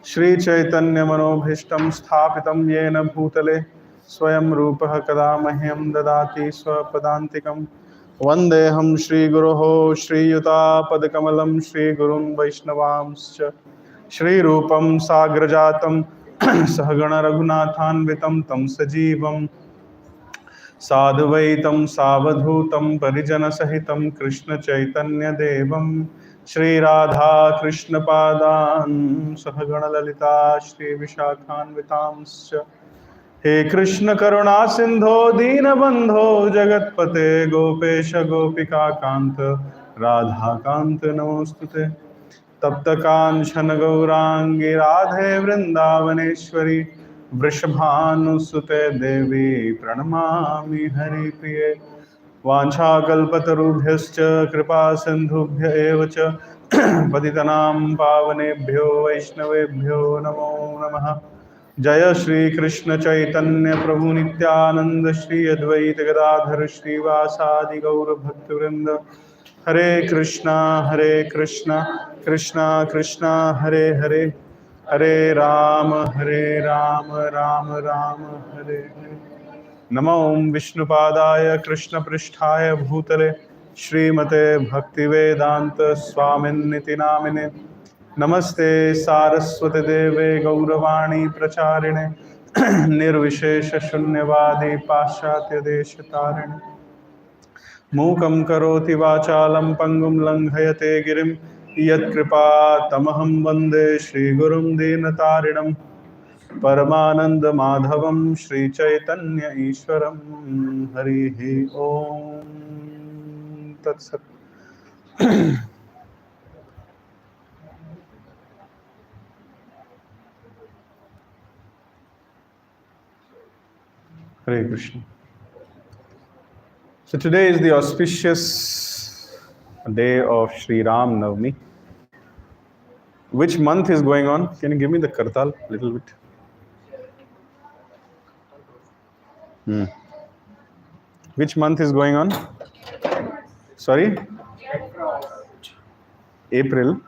श्री चैतन्य मनोभीष्टं स्थापितं येन भूतले स्वयं रूपः कदा मह्यं ददाति स्वपदान्तिकं वन्देऽहं श्रीगुरोः श्रीयुतापदकमलं श्रीगुरुं वैष्णवांश्च श्रीरूपं साग्रजातं सहगण रघुनाथान्वितं तं सजीवं साधुवैतं सावधूतं परिजनसहितं कृष्णचैतन्यदेवं श्रीराधा कृष्णपादान् सहगणललिता श्रीविशाखान्वितांश्च हे कृष्ण करुणा सिंधो दीनबंधो जगतपते गोपेश गोपिका कांत राधा कांत नमोस्तुते तप्त कांचन गौरांगी राधे वृंदावनेश्वरी वृषभानुसुते देवी प्रणमामि हरिप्रिये वाञ्छाकल्पतरुभ्यश्च कृपा सिन्धुभ्य एव च पतितनां पावनेभ्यो वैष्णवेभ्यो नमो नमः। जय श्री कृष्ण चैतन्य प्रभु नित्यानंद श्री अद्वैत गदाधर श्रीवासादि गौर भक्तवृंद हरे कृष्णा कृष्णा कृष्णा हरे हरे हरे राम राम राम हरे हरे। नमो विष्णुपादाय कृष्णपृष्ठाय भूतले श्रीमते भक्तिवेदांत स्वामिन्निति नामिने नमस्ते सारस्वती देवे गौरवाणी प्रचारिणे निर्विशेष शून्यवादी पाश्चात्य देश तारिणे मूकं करोति वाचालं पंगुं लंघयते गिरिं यत्कृपा तमहं वन्दे श्रीगुरुं दीनतारिणं परमानंद माधवं श्रीचैतन्य ईश्वरं हरिः ओम तत्सत्। Hare Krishna. So today is the auspicious day of Sri Ram Navami. Which month is going on? Can you give me the kartal a little bit? Which month is going on? Sorry? April.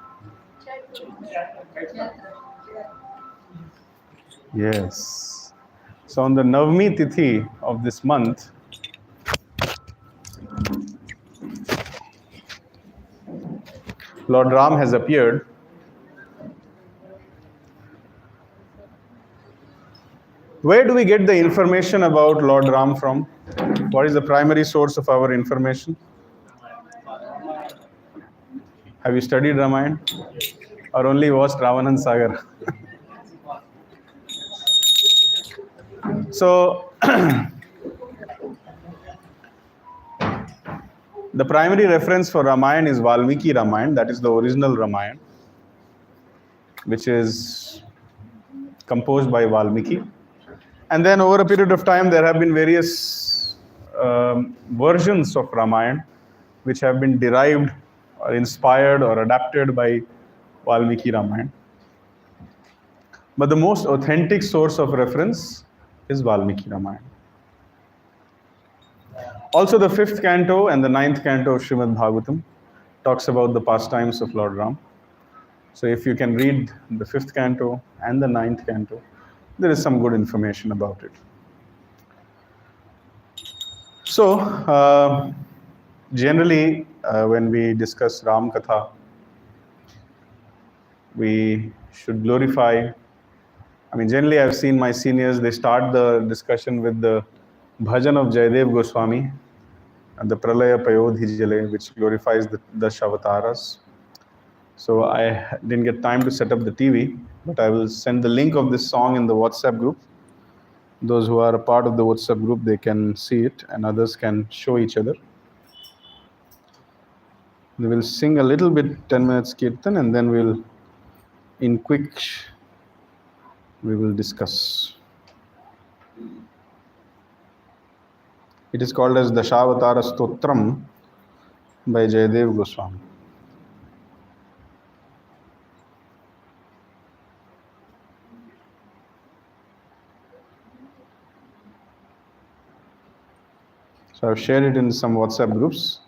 Yes. So on the Navami Tithi of this month, Lord Ram has appeared. Where do we get the information about Lord Ram from? What is the primary source of our information? Have you studied Ramayana? Or only watched Ravanand Sagar? So, the primary reference for Ramayana is Valmiki Ramayana, that is the original Ramayana, which is composed by Valmiki. And then over a period of time, there have been various versions of Ramayana, which have been derived or inspired or adapted by Valmiki Ramayana. But the most authentic source of reference is Valmiki Ramayana. Also, the 5th canto and the 9th canto of Srimad Bhagavatam talks about the pastimes of Lord Ram. So if you can read the 5th canto and the 9th canto, there is some good information about it. So, generally, when we discuss Ram Katha, we should glorify. Generally, I've seen my seniors, they start the discussion with the bhajan of Jayadev Goswami and the Pralaya Payodhi Jale, which glorifies the Dashavataras. So I didn't get time to set up the TV, but I will send the link of this song in the WhatsApp group. Those who are a part of the WhatsApp group, they can see it and others can show each other. We will sing a little bit, 10 minutes kirtan, and then we'll, in quick, we will discuss. It is called as Dashavatara Stotram by Jayadev Goswami. So I've shared it in some WhatsApp groups.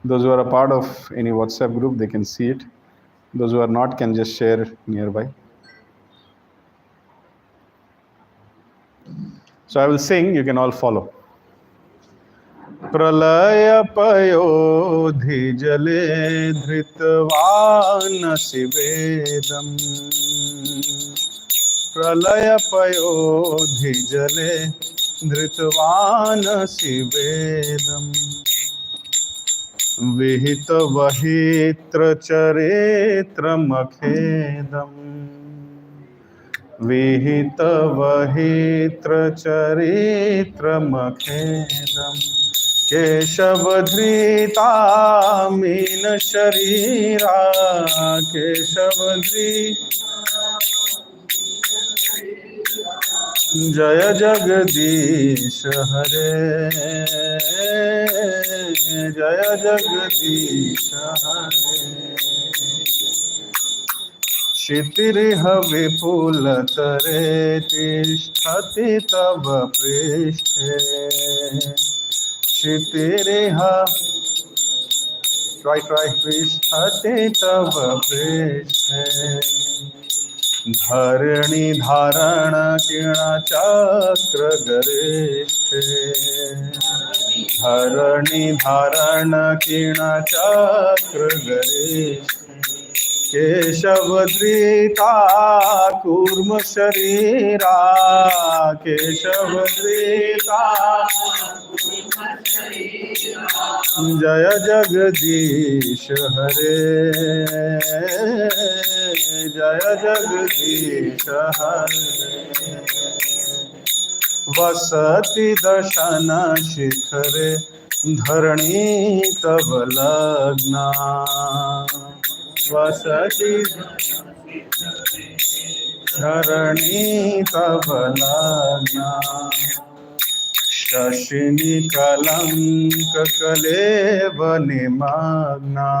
Those who are a part of any WhatsApp group, they can see it. Those who are not can just share nearby. So I will sing, you can all follow. प्रलय पयोधि जले धृतवान् शिवेदम् प्रलय पयोधि जले धृतवान् शिवेदम् विहित वहित्र चरित्रमखेदम् विहित वहित्र चरित्रमखेदम् केशवधृता mean शरीरा जय जगदीश हरे जय जगदीश हरे क्षितिरिह विपुलतरे तिष्ठति तव पृष्ठे क्षितिरिह तिष्ठति तव पृष्ठे धरणी धारण किण चक्र गरिष्ठे धरणी धारण किण चक्र गरिष्ठे केशवधृता कूर्म शरीरा केशवधृता जय जगदीश हरे जय जगदीश हरे वसति दशन शिखरे धरणी तव लग्ना वसति धरणी तव लग्ना शशिनी कलंक कलेव निमग्ना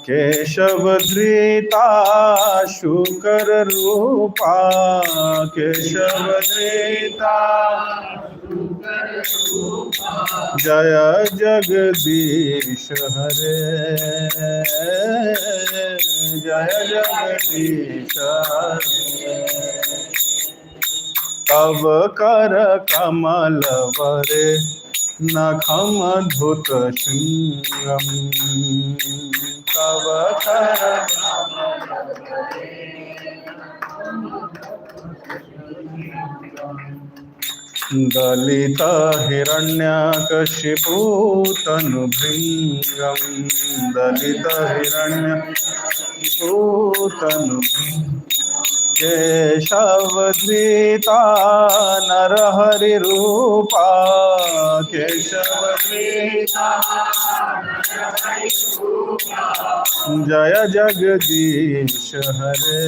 केशवधृता शुकर रूपा केशवधृता जय जगदीश हरे जय जगदीश हरे तव कर कमल वरे नखम धुत सिंगम तव कर दलित हिरण्यकशिपु तनुभृङ्गं दलित हिरण्यकशिपु तनुभृङ्गं केशवधृता नरहरिरूपा केशवधृता जय जगदीश हरे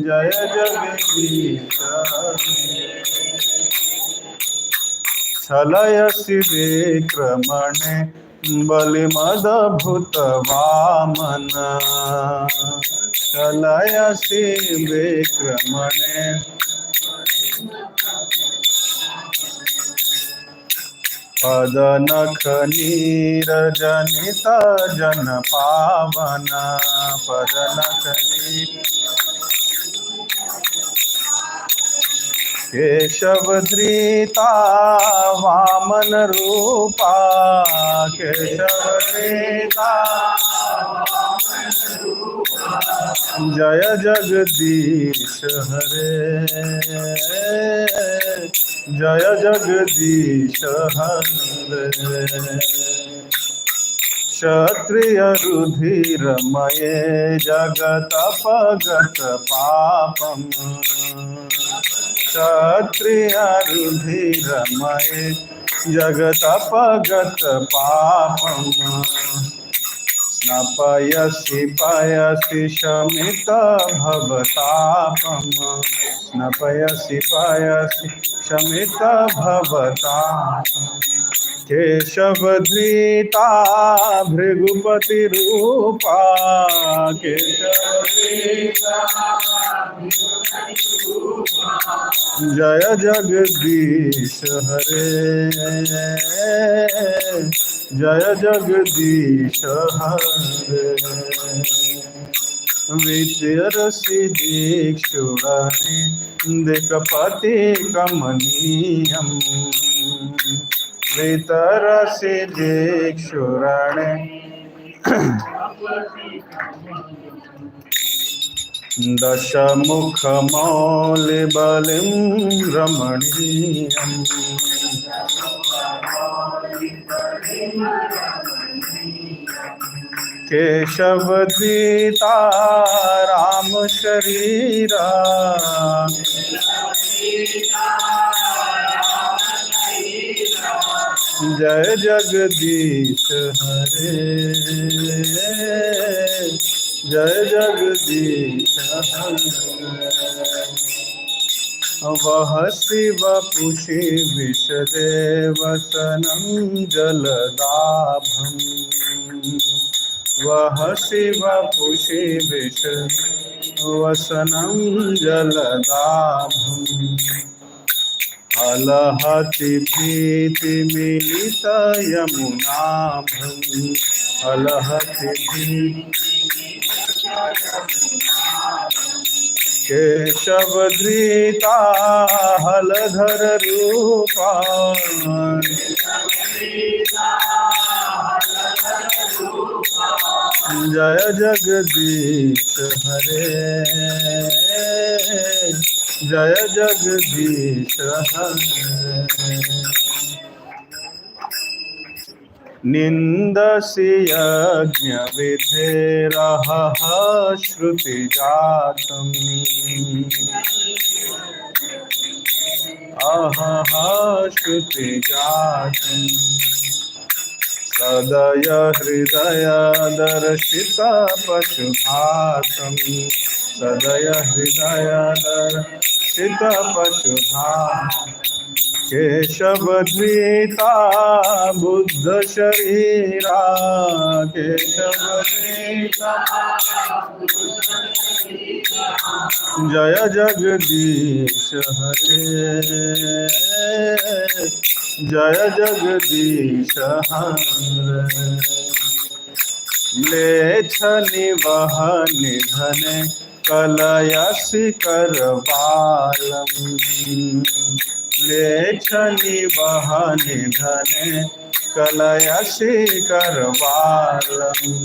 जय जगदीश हरे छलयसि विक्रमणे बलिमदभूत वामन छलयसि विक्रमणे पदनख नीरजनित जन पावन पदनख केशवधृता वामन रूपा केशवधृता जय जगदीश हरे जय जगदीश हरे क्षत्रिय रुधिरमये जगतपगत पापम क्षत्रिय रुधिरमये जगतपगत पापम स्नपयसि पयसि शमित भवतापम स्नपयसि पयसि शमित भवतापम केशवधृता भृगुपति रूपा केशवधृता जय जगदीश हरे जय जगदीश हरे विद्यरसि दीक्षुराणि दिक्पति कमनीयम् वितरसि दीक्षुराणि दशमुखमौलिबलिं रमणीयम् केशवधृता राम शरीरा जय जगदीश हरे जय जगदीश हरे वह शिव पुषि विषदेवसनं जलदाभम् वह शिव पुषि विषवसनं जलदाभम् अलहति भीति मिलित यमुनाभम् अलहति भीति केशवधृता हलधर रूपा जय जगदीश हरे जय जगदीश हरे निंदसि यज्ञ विधेरः श्रुतिजातम् अहः श्रुतिजातम् सदय हृदय दर्शित पशुभातम् सदय हृदय दर्शित पशुभातम् केशवधृता बुद्ध शरीरा केशवधृता जय जगदीश हरे जय जगदीश हरे म्लेच्छ निवह निधने कलयसि करवालम् म्लेच्छ निवह निधने कलयसि करवालम्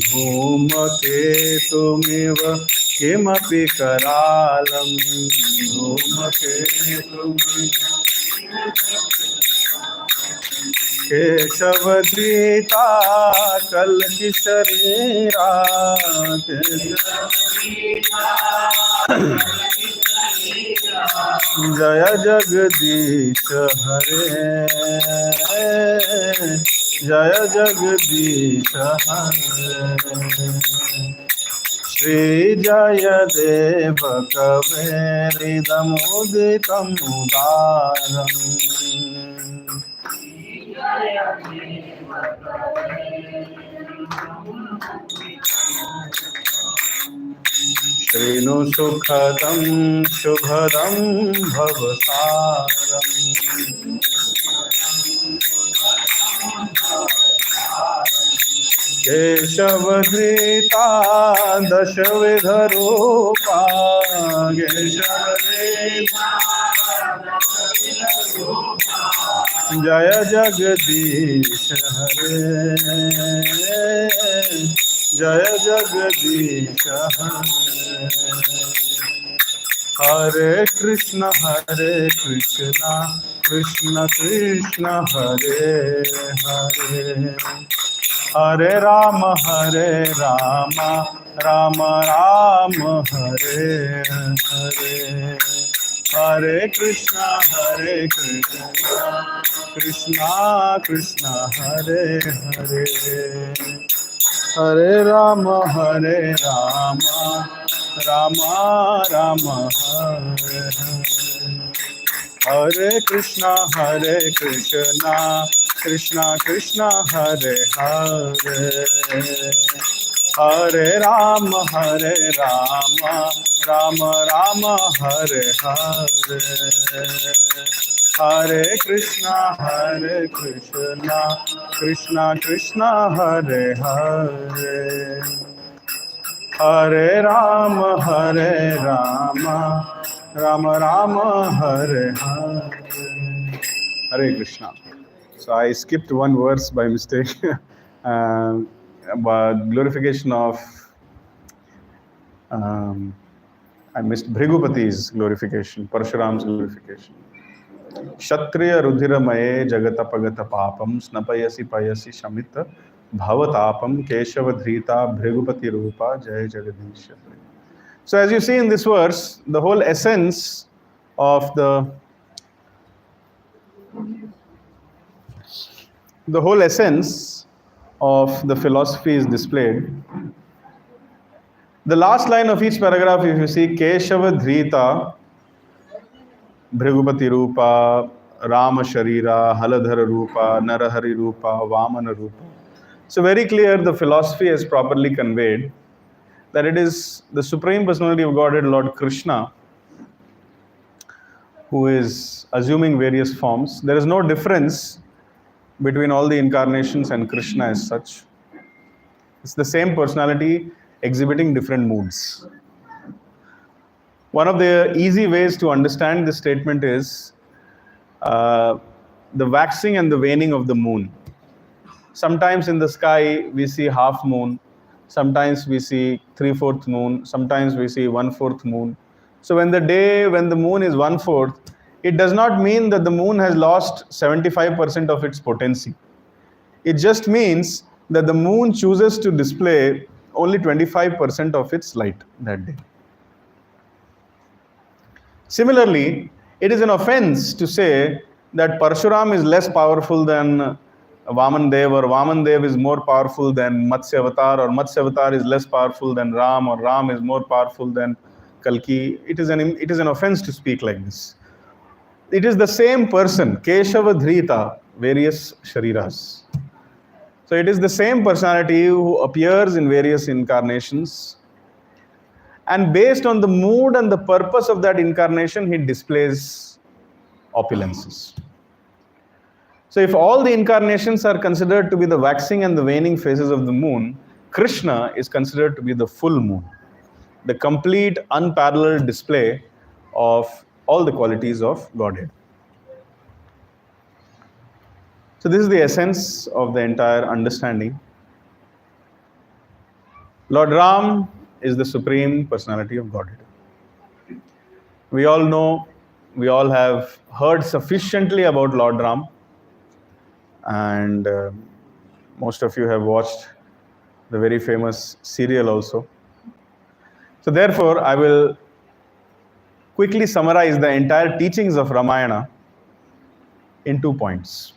धूमकेतुमिव किमपि करालम् धूमकेतुमिव केशवधृता कल्कि शरीरा जय जगदीश हरे जय जगदीश हरे श्री जय देव कवेरिदमुदितम् उदारम् श्रीनु सुखदं शुभदं भवसारम् केशवधृता दशविधरूपा केशवधृता जय जगदीश हरे जय Jagdish Hare Hare Krishna Krishna Krishna Hare Hare Hare Ram Ram Ram Hare Hare Hare Krishna Krishna Krishna Hare Hare Hare Ram Ram Ram Hare Hare Hare Krishna, Krishna Krishna, Hare Hare, Hare Rama, Rama Rama, Hare Hare, Hare Krishna, Krishna Krishna, Hare Hare, Hare Rama, Rama Rama, Hare Hare. Hare Krishna. So I skipped one verse by mistake. But glorification of I missed Bhrigupati's glorification, Parshuram's glorification. Kshatriya Rudhiramaye Jagatapagata Papam Snapayasi Payasi Shamita Bhavatapam Keshava Dhrita Bhrigupati Rupa Jaya Jagadish. So as you see in this verse, the whole essence of the philosophy is displayed. The last line of each paragraph, if you see, Keshava Dhrita Bhrigupati Rupa, Rama Sharira, Haladhara Rupa, Narahari Rupa, Vamana Rupa. So very clear, the philosophy is properly conveyed that it is the Supreme Personality of Godhead, Lord Krishna, who is assuming various forms. There is no difference between all the incarnations and Krishna as such. It's the same personality exhibiting different moods. One of the easy ways to understand this statement is the waxing and the waning of the moon. Sometimes in the sky we see half moon, sometimes we see 3/4 moon, sometimes we see 1/4 moon. So when the moon is 1/4, it does not mean that the moon has lost 75% of its potency. It just means that the moon chooses to display only 25% of its light that day. Similarly, it is an offense to say that Parshuram is less powerful than Vaman Dev, or Vaman Dev is more powerful than Matsya Avatar, or Matsya Avatar is less powerful than Ram, or Ram is more powerful than Kalki. It is an offense to speak like this. It is the same person, Keshava Dhrita, various Shariras. So it is the same personality who appears in various incarnations, and based on the mood and the purpose of that incarnation, he displays opulences. So if all the incarnations are considered to be the waxing and the waning phases of the moon, Krishna is considered to be the full moon, the complete unparalleled display of all the qualities of Godhead. So this is the essence of the entire understanding. Lord Ram is the Supreme Personality of Godhead. We all know, we all have heard sufficiently about Lord Ram, and most of you have watched the very famous serial also. So therefore, I will quickly summarize the entire teachings of Ramayana in 2 points.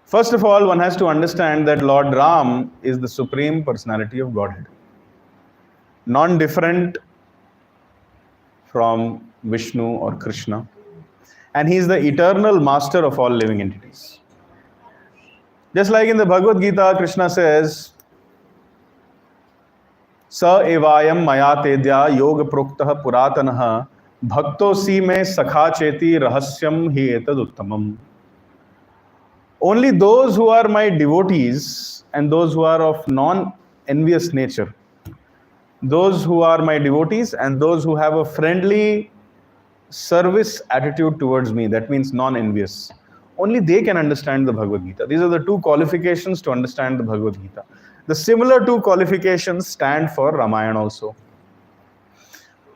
First of all, one has to understand that Lord Ram is the Supreme Personality of Godhead, non-different from Vishnu or Krishna, and he is the eternal master of all living entities. Just like in the Bhagavad Gita, Krishna says, Sa evayam maya tedya yoga proktah puratanaha bhakto si me sakha cheti rahasyam hi etad uttamam. Only those who are my devotees and those who are of non-envious nature, those who are my devotees and those who have a friendly service attitude towards me, that means non-envious, only they can understand the Bhagavad Gita. These are the 2 qualifications to understand the Bhagavad Gita. The similar 2 qualifications stand for Ramayana also.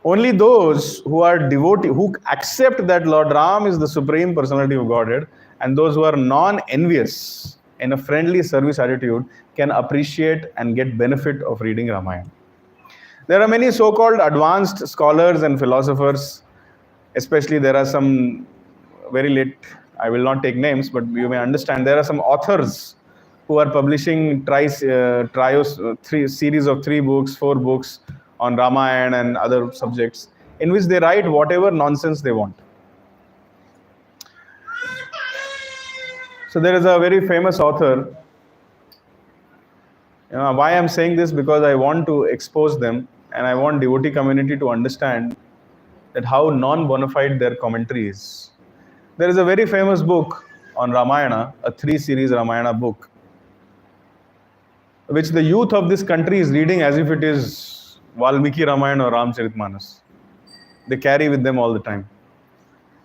Only those who are devotee, who accept that Lord Ram is the Supreme Personality of Godhead, and those who are non-envious in a friendly service attitude can appreciate and get benefit of reading Ramayana. There are many so-called advanced scholars and philosophers, especially there are some very late, I will not take names, but you may understand, there are some authors who are publishing series of 3 books, 4 books on Ramayana and other subjects, in which they write whatever nonsense they want. So there is a very famous author. Why I'm saying this? Because I want to expose them, and I want devotee community to understand that how non-bona fide their commentary is. There is a very famous book on Ramayana, a 3-series Ramayana book, which the youth of this country is reading as if it is Valmiki Ramayana or Ramcharitmanas. They carry with them all the time.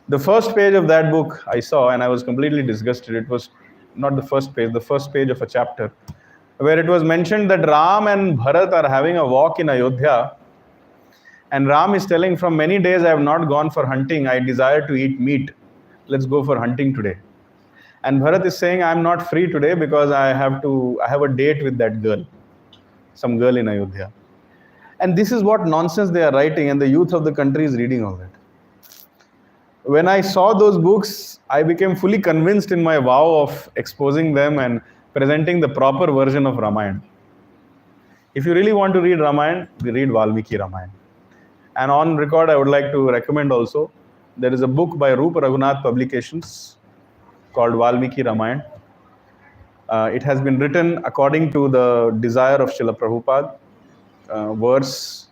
The first page of that book I saw, and I was completely disgusted. It was not the first page of a chapter, where it was mentioned that Ram and Bharat are having a walk in Ayodhya, and Ram is telling, from many days I have not gone for hunting. I desire to eat meat. Let's go for hunting today. And Bharat is saying, I'm not free today because I have a date with that girl, some girl in Ayodhya. And this is what nonsense they are writing, and the youth of the country is reading all that. When I saw those books, I became fully convinced in my vow of exposing them and presenting the proper version of Ramayana. If you really want to read Ramayana, read Valmiki Ramayana. And on record, I would like to recommend also, there is a book by Rupa Raghunath Publications called Valmiki Ramayana. It has been written according to the desire of Srila Prabhupada, verse,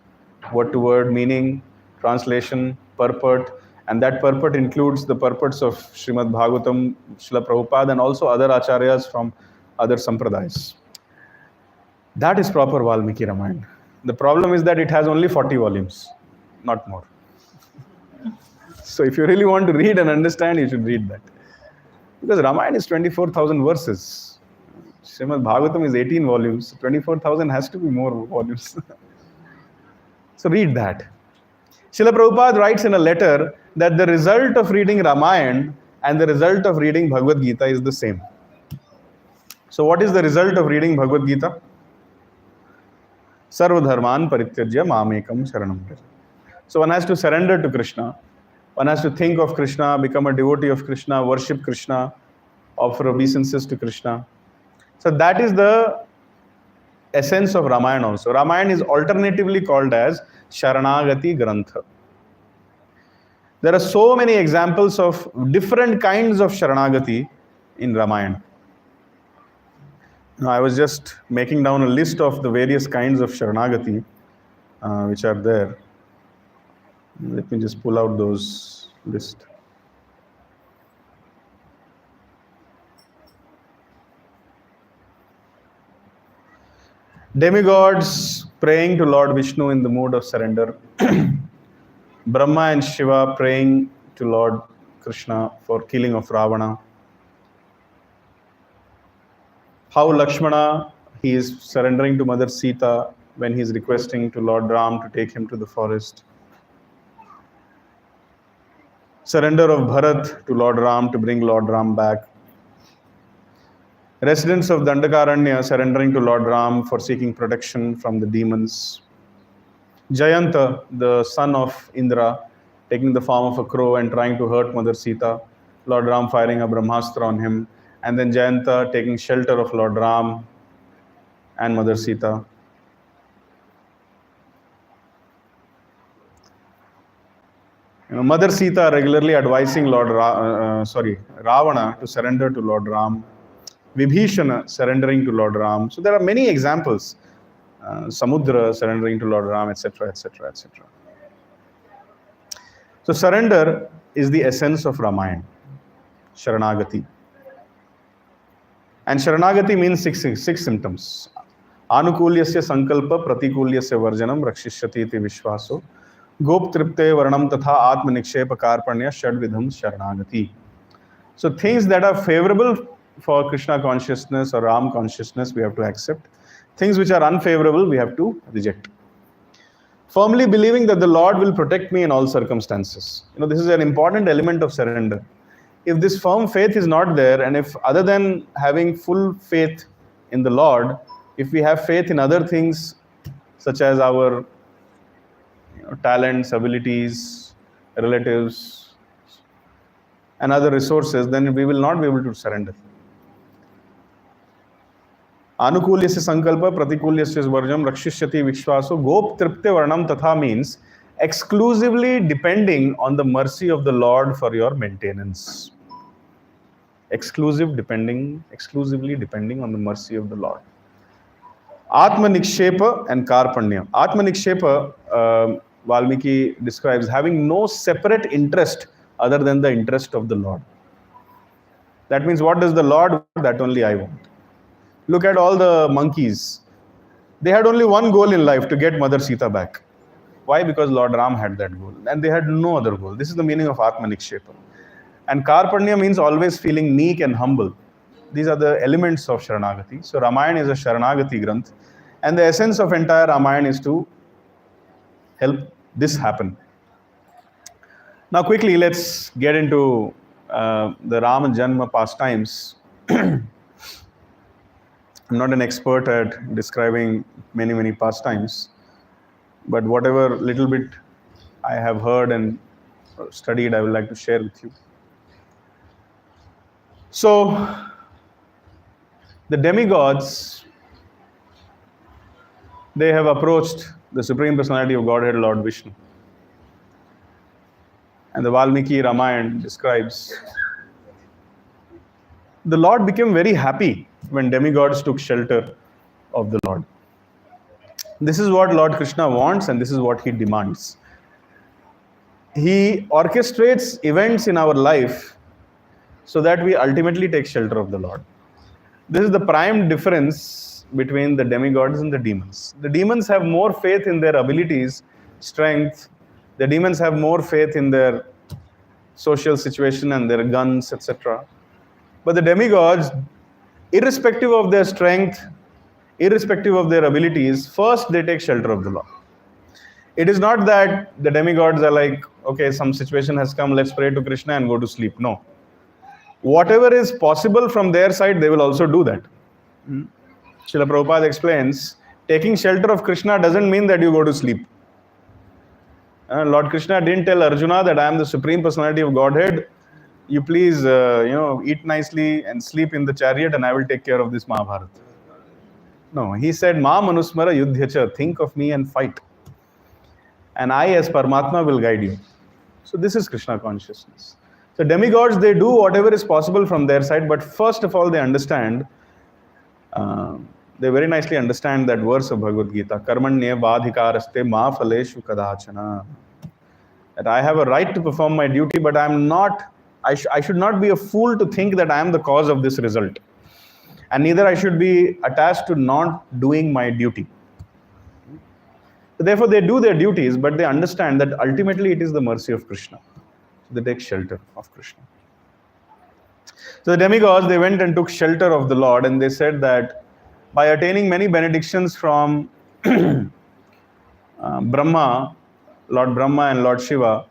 word to word, meaning, translation, purport, and that purport includes the purports of Srimad Bhagavatam, Srila Prabhupada, and also other acharyas from other sampradayas. That is proper Valmiki Ramayana. The problem is that it has only 40 volumes, not more. So if you really want to read and understand, you should read that. Because Ramayana is 24,000 verses. Srimad Bhagavatam is 18 volumes. 24,000 has to be more volumes. So read that. Srila Prabhupada writes in a letter that the result of reading Ramayana and the result of reading Bhagavad Gita is the same. So what is the result of reading Bhagavad Gita? Sarva dharman parityajya mamekam sharanam. So one has to surrender to Krishna. One has to think of Krishna, become a devotee of Krishna, worship Krishna, offer obeisances to Krishna. So that is the essence of Ramayana also. Ramayana is alternatively called as Sharanagati Grantha. There are so many examples of different kinds of Sharanagati in Ramayana. Now, I was just making down a list of the various kinds of Sharanagati which are there. Let me just pull out those list. Demigods praying to Lord Vishnu in the mood of surrender. Brahma and Shiva praying to Lord Krishna for killing of Ravana. How Lakshmana, he is surrendering to Mother Sita when he is requesting to Lord Ram to take him to the forest. Surrender of Bharat to Lord Ram to bring Lord Ram back. Residents of Dandakaranya surrendering to Lord Ram for seeking protection from the demons. Jayanta, the son of Indra, taking the form of a crow and trying to hurt Mother Sita. Lord Ram firing a Brahmastra on him. And then Jayanta taking shelter of Lord Ram and Mother Sita. Mother Sita regularly advising Ravana to surrender to Lord Ram. Vibhishana surrendering to Lord Ram. So there are many examples. Samudra surrendering to Lord Ram, etc., etc., etc. So surrender is the essence of Ramayana, Sharanagati. And Sharanagati means six symptoms. Anukulyasya sankalpa pratikulyasya varjanam rakshishyati iti vishvaso gop tripte varnam tatha atma nikshepa karpanya shadvidham Sharanagati. So things that are favorable for Krishna consciousness or Ram consciousness, we have to accept. Things which are unfavorable, we have to reject. Firmly believing that the Lord will protect me in all circumstances. This is an important element of surrender. If this firm faith is not there, and if other than having full faith in the Lord, if we have faith in other things such as our talents, abilities, relatives, and other resources, then we will not be able to surrender. Anukulyasya sankalpa pratikulyasya varjam rakshishyati vishvaso gop tripte varnam tatha means exclusively depending on the mercy of the Lord for your maintenance. exclusively depending on the mercy of the Lord. Atma Nikshepa and Karpanya. Atma Nikshepa, Valmiki describes having no separate interest other than the interest of the Lord. That means what does the Lord want? That only I want. Look at all the monkeys. They had only one goal in life, to get Mother Sita back. Why? Because Lord Ram had that goal. And they had no other goal. This is the meaning of Atma Nikshepa. And Karpanya means always feeling meek and humble. These are the elements of Sharanagati. So Ramayana is a Sharanagati Granth. And the essence of entire Ramayana is to help this happen. Now quickly, let's get into the Rama Janma pastimes. I'm not an expert at describing many pastimes, but whatever little bit I have heard and studied, I would like to share with you. So, the demigods, they have approached the Supreme Personality of Godhead, Lord Vishnu. And the Valmiki Ramayana describes, the Lord became very happy when demigods took shelter of the Lord. This is what Lord Krishna wants, and this is what he demands. He orchestrates events in our life so that we ultimately take shelter of the Lord. This is the prime difference between the demigods and the demons. The demons have more faith in their abilities, strength. The demons have more faith in their social situation and their guns, etc. But the demigods, irrespective of their strength, irrespective of their abilities, first they take shelter of the Lord. It is not that the demigods are like, okay, some situation has come, let's pray to Krishna and go to sleep. No. Whatever is possible from their side, they will also do that. Srila Prabhupada explains, taking shelter of Krishna doesn't mean that you go to sleep. Lord Krishna didn't tell Arjuna that I am the Supreme Personality of Godhead. You please, eat nicely and sleep in the chariot and I will take care of this Mahabharata. No, he said, Ma manusmara yudhyacha, think of me and fight. And I as Paramatma will guide you. So this is Krishna consciousness. So demigods, they do whatever is possible from their side, but first of all they understand, they very nicely understand that verse of Bhagavad Gita, Karmanya vadhikaraste ma phaleshu kadachana. That I have a right to perform my duty, but I should not be a fool to think that I am the cause of this result. And neither I should be attached to not doing my duty. So therefore, they do their duties, but they understand that ultimately it is the mercy of Krishna. So they take shelter of Krishna. So the demigods, they went and took shelter of the Lord, and they said that by attaining many benedictions from Brahma, Lord Brahma and Lord Shiva,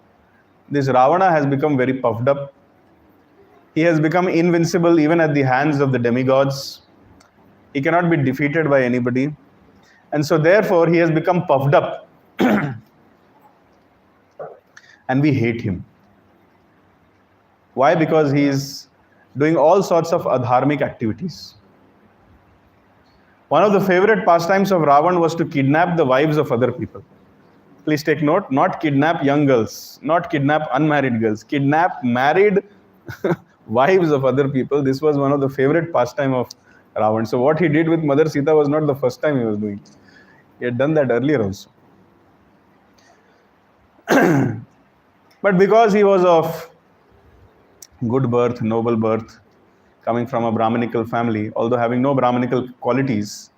this Ravana has become very puffed up. He has become invincible even at the hands of the demigods. He cannot be defeated by anybody. And so therefore he has become puffed up. And we hate him. Why? Because he is doing all sorts of adharmic activities. One of the favorite pastimes of Ravan was to kidnap the wives of other people. Please take note, not kidnap young girls, not kidnap unmarried girls, kidnap married wives of other people. This was one of the favorite pastime of Ravan. So what he did with Mother Sita was not the first time he was doing. He had done that earlier also. But because he was of good birth, noble birth, coming from a Brahminical family, although having no Brahminical qualities,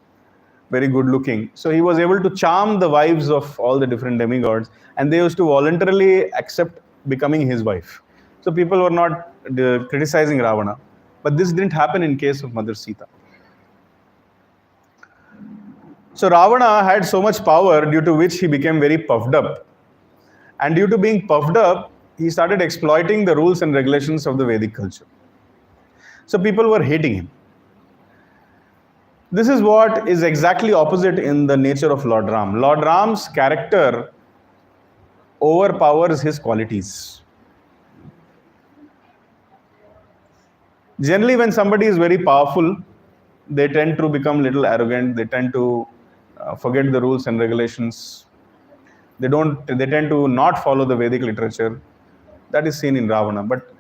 very good looking. So he was able to charm the wives of all the different demigods, and they used to voluntarily accept becoming his wife. So people were not criticizing Ravana. But this didn't happen in case of Mother Sita. So Ravana had so much power, due to which he became very puffed up. And due to being puffed up, he started exploiting the rules and regulations of the Vedic culture. So people were hating him. This is what is exactly opposite in the nature of Lord Ram. Lord Ram's character overpowers his qualities. Generally, when somebody is very powerful, they tend to become a little arrogant. They tend to forget the rules and regulations. They tend to not follow the Vedic literature. That is seen in Ravana. But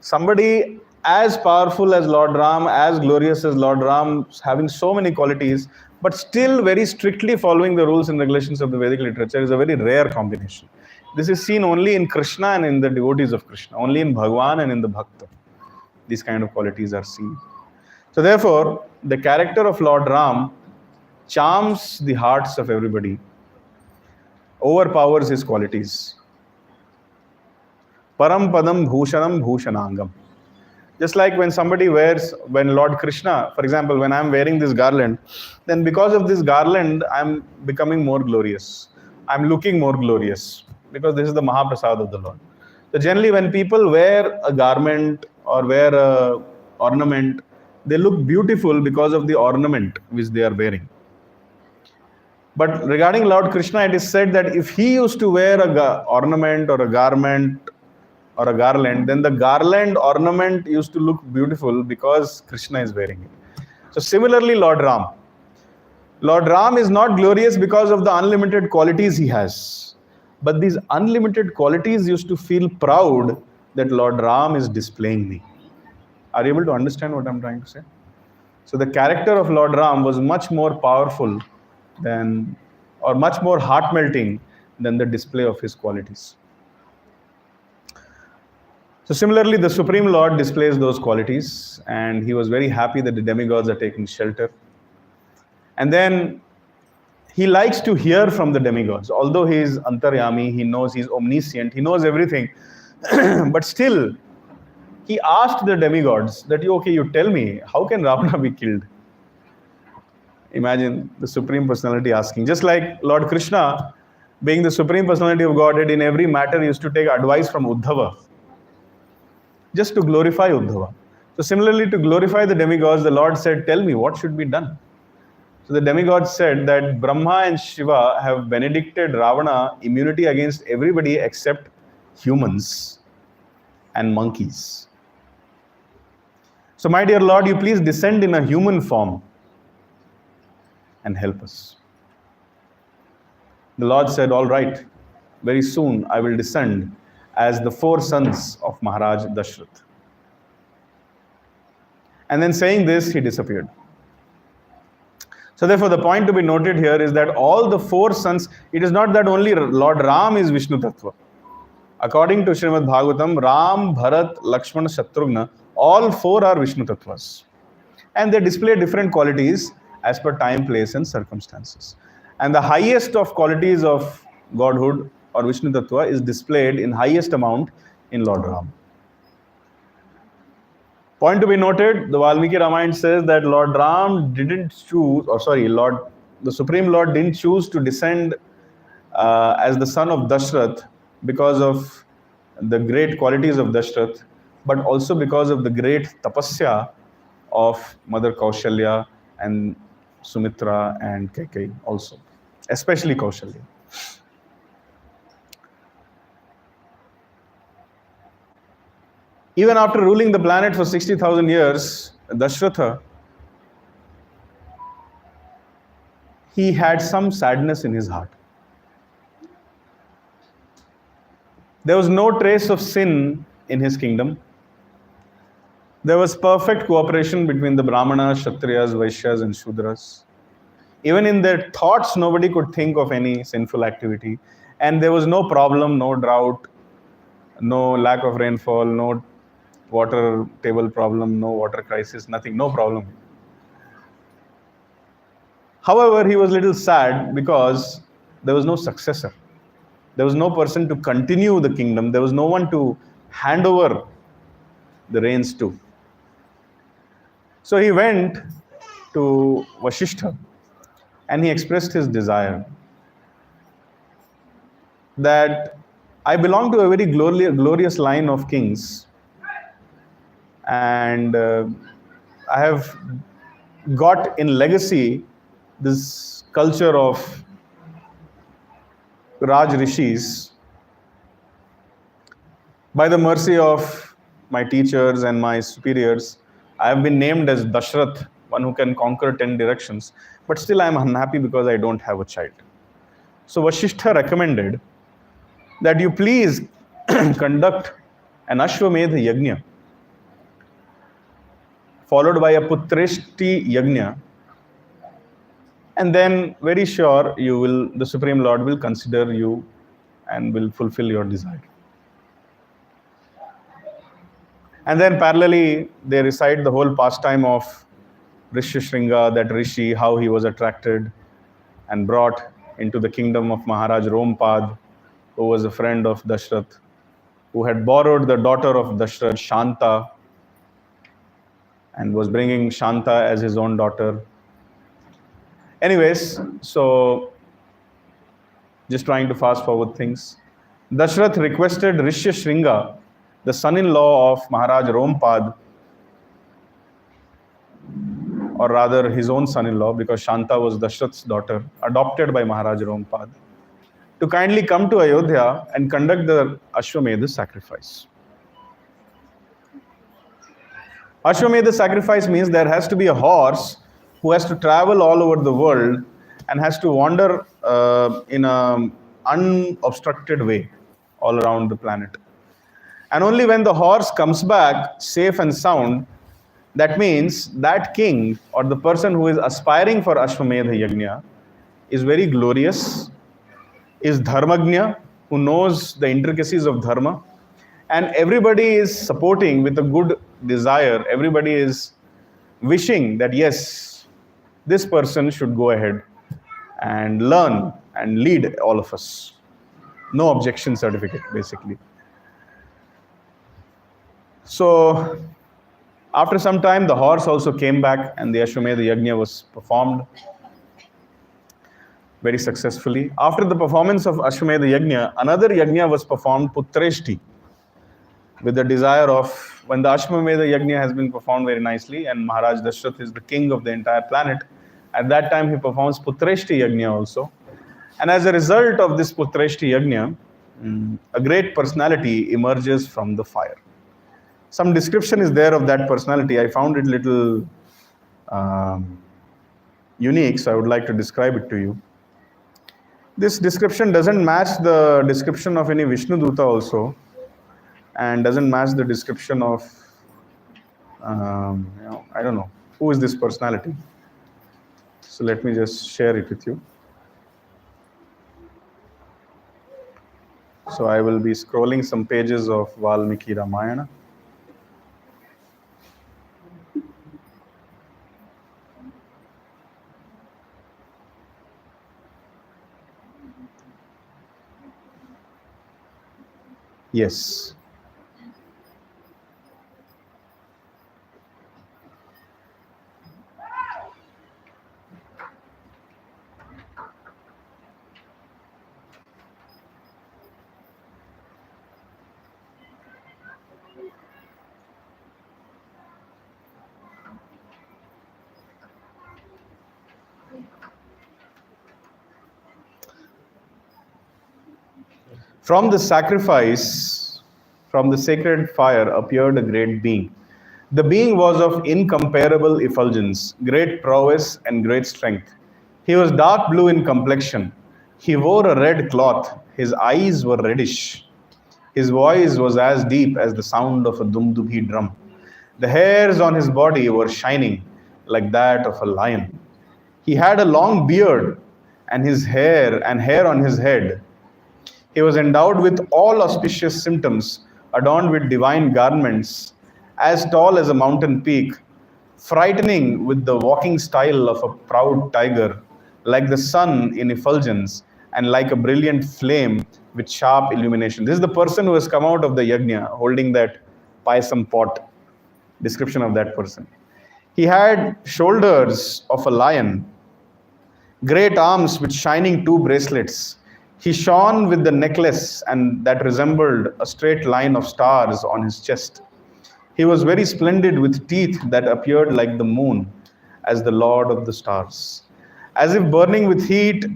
somebody as powerful as Lord Ram, as glorious as Lord Ram, having so many qualities, but still very strictly following the rules and regulations of the Vedic literature is a very rare combination. This is seen only in Krishna and in the devotees of Krishna, only in Bhagwan and in the Bhakta. These kind of qualities are seen. So therefore, the character of Lord Ram charms the hearts of everybody, overpowers his qualities. Param padam bhushanam bhushanangam. Just like when Lord Krishna, for example, when I'm wearing this garland, then because of this garland, I'm becoming more glorious. I'm looking more glorious because this is the Mahaprasad of the Lord. So generally, when people wear a garment or wear a ornament, they look beautiful because of the ornament which they are wearing. But regarding Lord Krishna, it is said that if he used to wear a ornament or a garment or a garland, then the garland ornament used to look beautiful because Krishna is wearing it. So similarly, Lord Ram. Lord Ram is not glorious because of the unlimited qualities he has. But these unlimited qualities used to feel proud that Lord Ram is displaying me. Are you able to understand what I'm trying to say? So the character of Lord Ram was much more powerful than, or much more heart-melting than the display of his qualities. So similarly, the Supreme Lord displays those qualities, and he was very happy that the demigods are taking shelter. And then he likes to hear from the demigods. Although he is Antaryami, he knows, he's omniscient, he knows everything. But still, he asked the demigods that, okay, you tell me, how can Ravana be killed? Imagine the Supreme Personality asking. Just like Lord Krishna, being the Supreme Personality of Godhead, in every matter used to take advice from Uddhava, just to glorify Uddhava. So similarly, to glorify the demigods, the Lord said, tell me, what should be done? So the demigods said that Brahma and Shiva have benedicted Ravana immunity against everybody except humans and monkeys. So my dear Lord, you please descend in a human form and help us. The Lord said, all right, very soon I will descend as the 4 sons of Maharaj Dashrath. And then saying this, he disappeared. So therefore, the point to be noted here is that all the 4 sons, it is not that only Lord Ram is Vishnu Tattva. According to Srimad Bhagavatam, Ram, Bharat, Lakshmana, Shatrughna, all 4 are Vishnu Tattvas. And they display different qualities as per time, place and circumstances. And the highest of qualities of Godhood or Vishnu Tattva is displayed in highest amount in Lord Ram. Point to be noted, the Valmiki Ramayana says that Lord Ram didn't choose, the Supreme Lord didn't choose to descend as the son of Dashrath because of the great qualities of Dashrath, but also because of the great tapasya of Mother Kaushalya and Sumitra and Kaikeyi also, especially Kaushalya. Even after ruling the planet for 60,000 years, Dashratha, he had some sadness in his heart. There was no trace of sin in his kingdom. There was perfect cooperation between the Brahmanas, Kshatriyas, Vaishyas and Shudras. Even in their thoughts, nobody could think of any sinful activity. And there was no problem, no drought, no lack of rainfall, no water table problem, no water crisis, nothing, no problem. However, he was a little sad because there was no successor. There was no person to continue the kingdom. There was no one to hand over the reins to. So he went to Vasishtha and he expressed his desire that I belong to a very glorious line of kings, and I have got in legacy this culture of Raj Rishis. By the mercy of my teachers and my superiors, I have been named as Dashrath, one who can conquer 10 directions, but still I am unhappy because I don't have a child. So Vasishtha recommended that you please conduct an Ashwamedha Yajna. followed by a Putreshti Yajna, and then very sure the Supreme Lord will consider you and will fulfill your desire. And then parallelly, they recite the whole pastime of Rishishringa, that Rishi, how he was attracted and brought into the kingdom of Maharaj Rompad, who was a friend of Dashrath, who had borrowed the daughter of Dashrath, Shanta, and was bringing Shanta as his own daughter. Anyways, so just trying to fast forward things. Dashrath requested Rishishringa, the son-in-law of Maharaj Rompad, or rather his own son-in-law, because Shanta was Dashrath's daughter, adopted by Maharaj Rompad, to kindly come to Ayodhya and conduct the Ashwamedha sacrifice. Ashwamedha sacrifice means there has to be a horse who has to travel all over the world and has to wander in an unobstructed way all around the planet. And only when the horse comes back safe and sound, that means that king or the person who is aspiring for Ashwamedha Yajna is very glorious, is Dharmagnya, who knows the intricacies of Dharma, and everybody is supporting with a good desire. Everybody is wishing that yes, this person should go ahead and learn and lead all of us. No objection certificate, basically. So after some time, the horse also came back and the Ashwamedha Yajna was performed very successfully. After the performance of Ashwamedha Yajna, another Yajna was performed, Putreshti, with the desire of, when the Ashwamedha Yajna has been performed very nicely and Maharaj Dashrath is the king of the entire planet, at that time he performs Putreshti Yajna also. And as a result of this Putreshti Yajna, a great personality emerges from the fire. Some description is there of that personality. I found it little unique, so I would like to describe it to you. This description doesn't match the description of any Vishnu Duta also, and doesn't match the description of, I don't know, who is this personality. So let me just share it with you. So I will be scrolling some pages of Valmiki Ramayana. Yes. From the sacrifice, from the sacred fire appeared a great being. The being was of incomparable effulgence, great prowess and great strength. He was dark blue in complexion. He wore a red cloth. His eyes were reddish. His voice was as deep as the sound of a dumdubhi drum. The hairs on his body were shining like that of a lion. He had a long beard and hair on his head. He was endowed with all auspicious symptoms, adorned with divine garments, as tall as a mountain peak, frightening with the walking style of a proud tiger, like the sun in effulgence, and like a brilliant flame with sharp illumination. This is the person who has come out of the yajna, holding that payasam pot. Description of that person. He had shoulders of a lion, great arms with shining two bracelets. He shone with the necklace and that resembled a straight line of stars on his chest. He was very splendid with teeth that appeared like the moon as the lord of the stars. As if burning with heat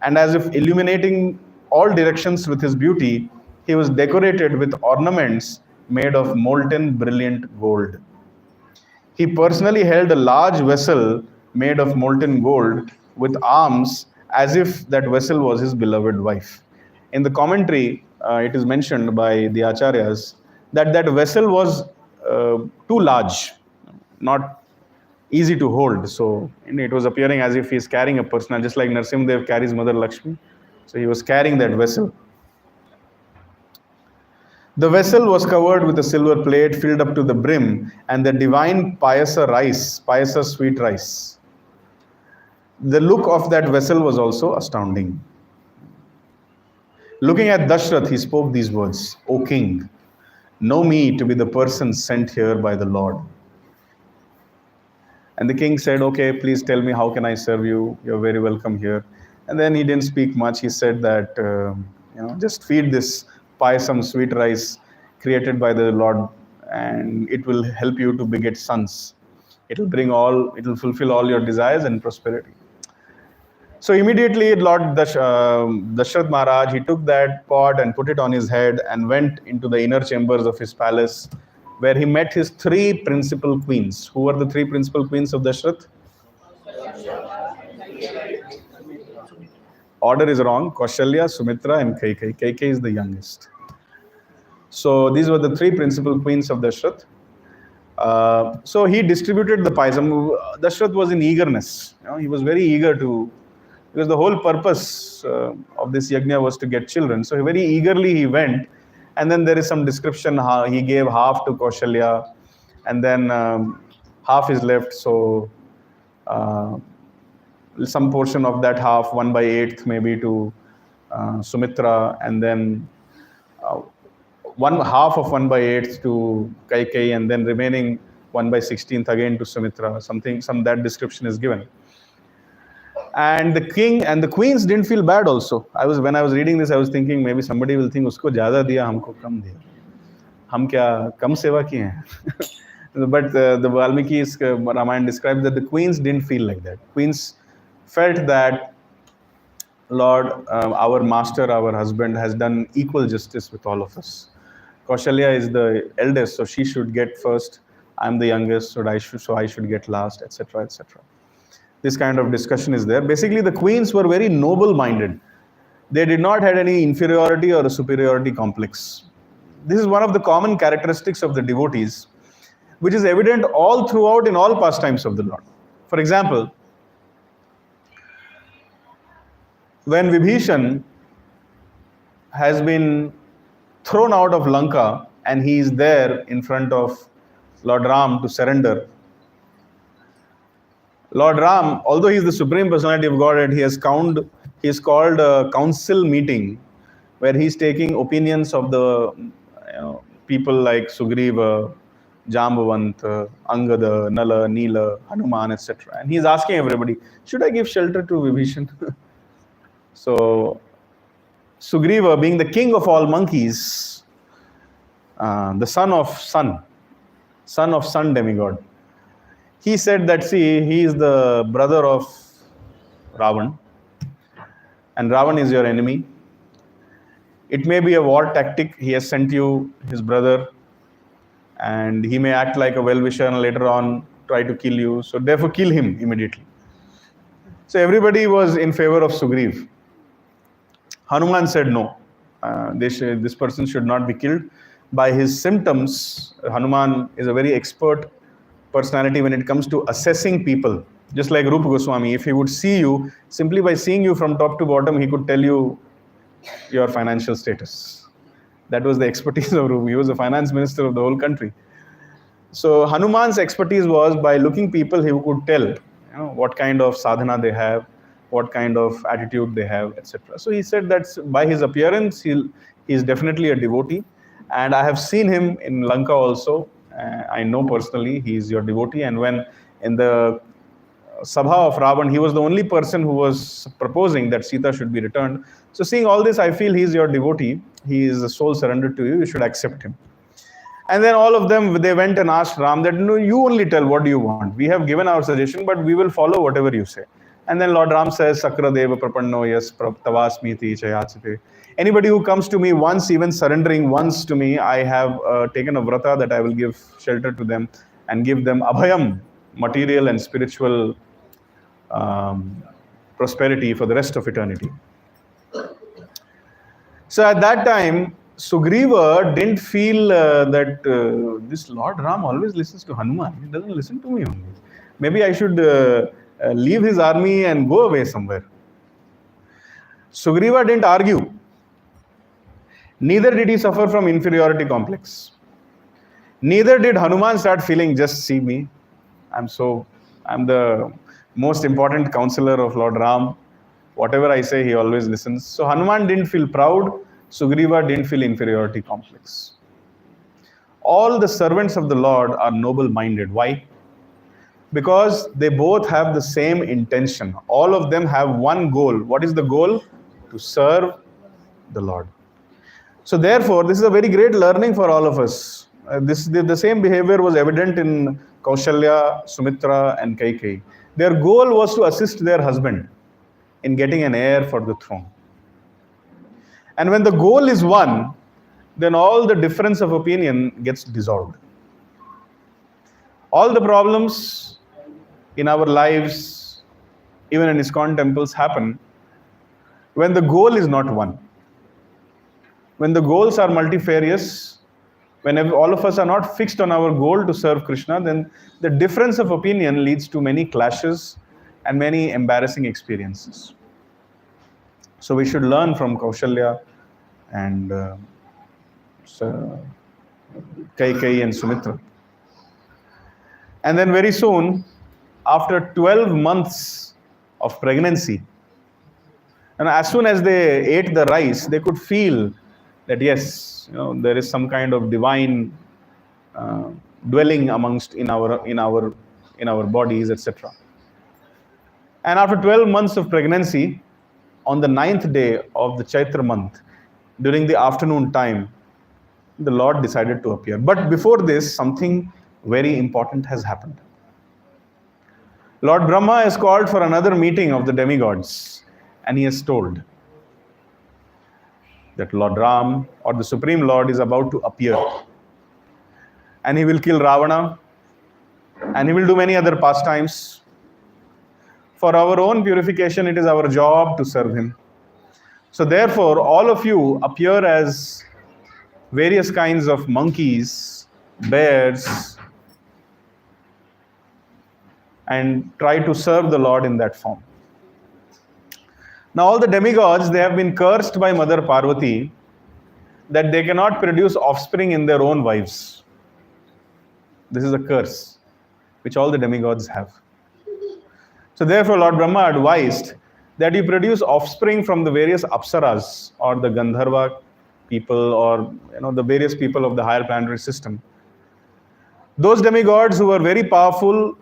and as if illuminating all directions with his beauty, he was decorated with ornaments made of molten brilliant gold. He personally held a large vessel made of molten gold with arms as if that vessel was his beloved wife. In the commentary, it is mentioned by the acharyas that that vessel was too large, not easy to hold. So it was appearing as if he's carrying a person, just like Narsimhadev carries Mother Lakshmi. So he was carrying that vessel. The vessel was covered with a silver plate filled up to the brim, and the divine payasa sweet rice. The look of that vessel was also astounding. Looking at Dashrath, he spoke these words, "O king, know me to be the person sent here by the Lord." And the king said, "Okay, please tell me, how can I serve you? You're very welcome here." And then he didn't speak much. He said that, just feed this payasam, sweet rice, created by the Lord, and it will help you to beget sons. It will fulfill all your desires and prosperity. So immediately Lord Dashrath Maharaj, he took that pot and put it on his head and went into the inner chambers of his palace, where he met his three principal queens. Who were the three principal queens of Dashrath? Order is wrong. Kaushalya, Sumitra, and Kaikeyi. Kaikeyi is the youngest. So these were the three principal queens of Dashrath. So he distributed the payasam. Dashrath was in eagerness. He was very eager to, because the whole purpose of this yajna was to get children. So very eagerly he went, and then there is some description how he gave half to Kaushalya, and then half is left. So some portion of that half, 1/8 maybe, to Sumitra, and then one half of 1/8 to Kaikeyi, and then remaining 1/16 again to Sumitra. That description is given. And the king and the queens didn't feel bad also. When I was reading this, I was thinking maybe somebody will think usko zyada diya, humko kam diya. Hum kya kam seva kiye hain? But the Valmiki's Ramayana described that the queens didn't feel like that. Queens felt that Lord, our master, our husband, has done equal justice with all of us. Kaushalya is the eldest, so she should get first. I'm the youngest, so I should get last, etc., etc. This kind of discussion is there. Basically, the queens were very noble-minded. They did not have any inferiority or a superiority complex. This is one of the common characteristics of the devotees, which is evident all throughout in all pastimes of the Lord. For example, when Vibhishan has been thrown out of Lanka and he is there in front of Lord Ram to surrender, Lord Ram, although he is the Supreme Personality of Godhead, he has called a council meeting where he is taking opinions of the people like Sugriva, Jambavant, Angada, Nala, Nila, Hanuman, etc. And he is asking everybody, should I give shelter to Vibhishan? So Sugriva, being the king of all monkeys, the son of sun demigod, he said that, see, he is the brother of Ravan, and Ravan is your enemy. It may be a war tactic. He has sent you his brother, and he may act like a well-wisher and later on try to kill you. So therefore kill him immediately. So everybody was in favor of Sugriv. Hanuman said no. This person should not be killed. By his symptoms, Hanuman is a very expert personality when it comes to assessing people. Just like Rupa Goswami, if he would see you, simply by seeing you from top to bottom, he could tell you your financial status. That was the expertise of Rupa. He was the finance minister of the whole country. So Hanuman's expertise was by looking people, he could tell what kind of sadhana they have, what kind of attitude they have, etc. So he said that by his appearance, he is definitely a devotee. And I have seen him in Lanka also. I know personally he is your devotee. And when in the Sabha of Ravan, he was the only person who was proposing that Sita should be returned. So seeing all this, I feel he is your devotee. He is a soul surrendered to you. You should accept him. And then all of them, they went and asked Ram that, no, you only tell what do you want. We have given our suggestion, but we will follow whatever you say. And then Lord Ram says, Sakra Deva Prapanno Yas Tavasmiti Chayachite. Anybody who comes to me once, even surrendering once to me, I have taken a vrata that I will give shelter to them and give them abhayam, material and spiritual prosperity for the rest of eternity. So at that time, Sugriva didn't feel that this Lord Ram always listens to Hanuman. He doesn't listen to me only. Maybe I should leave his army and go away somewhere. Sugriva didn't argue. Neither did he suffer from inferiority complex. Neither did Hanuman start feeling, just see me. I'm the most important counselor of Lord Ram. Whatever I say, he always listens. So Hanuman didn't feel proud. Sugriva didn't feel inferiority complex. All the servants of the Lord are noble-minded. Why? Because they both have the same intention. All of them have one goal. What is the goal? To serve the Lord. So therefore, this is a very great learning for all of us. The same behavior was evident in Kaushalya, Sumitra and Kaikeyi. Their goal was to assist their husband in getting an heir for the throne. And when the goal is one, then all the difference of opinion gets dissolved. All the problems in our lives, even in ISKCON temples, happen when the goal is not one. When the goals are multifarious, when all of us are not fixed on our goal to serve Krishna, then the difference of opinion leads to many clashes and many embarrassing experiences. So we should learn from Kaushalya and Kaikeyi and Sumitra. And then very soon, after 12 months of pregnancy, and as soon as they ate the rice, they could feel that yes, there is some kind of divine dwelling amongst in our bodies, etc. And after 12 months of pregnancy, on the 9th day of the Chaitra month, during the afternoon time, the Lord decided to appear. But before this, something very important has happened. Lord Brahma has called for another meeting of the demigods, and he has told that Lord Ram, or the Supreme Lord, is about to appear. And he will kill Ravana, and he will do many other pastimes. For our own purification, it is our job to serve him. So therefore, all of you appear as various kinds of monkeys, bears, and try to serve the Lord in that form. Now all the demigods, they have been cursed by Mother Parvati that they cannot produce offspring in their own wives. This is a curse which all the demigods have. So therefore Lord Brahma advised that you produce offspring from the various apsaras or the Gandharva people, or the various people of the higher planetary system. Those demigods who were very powerful,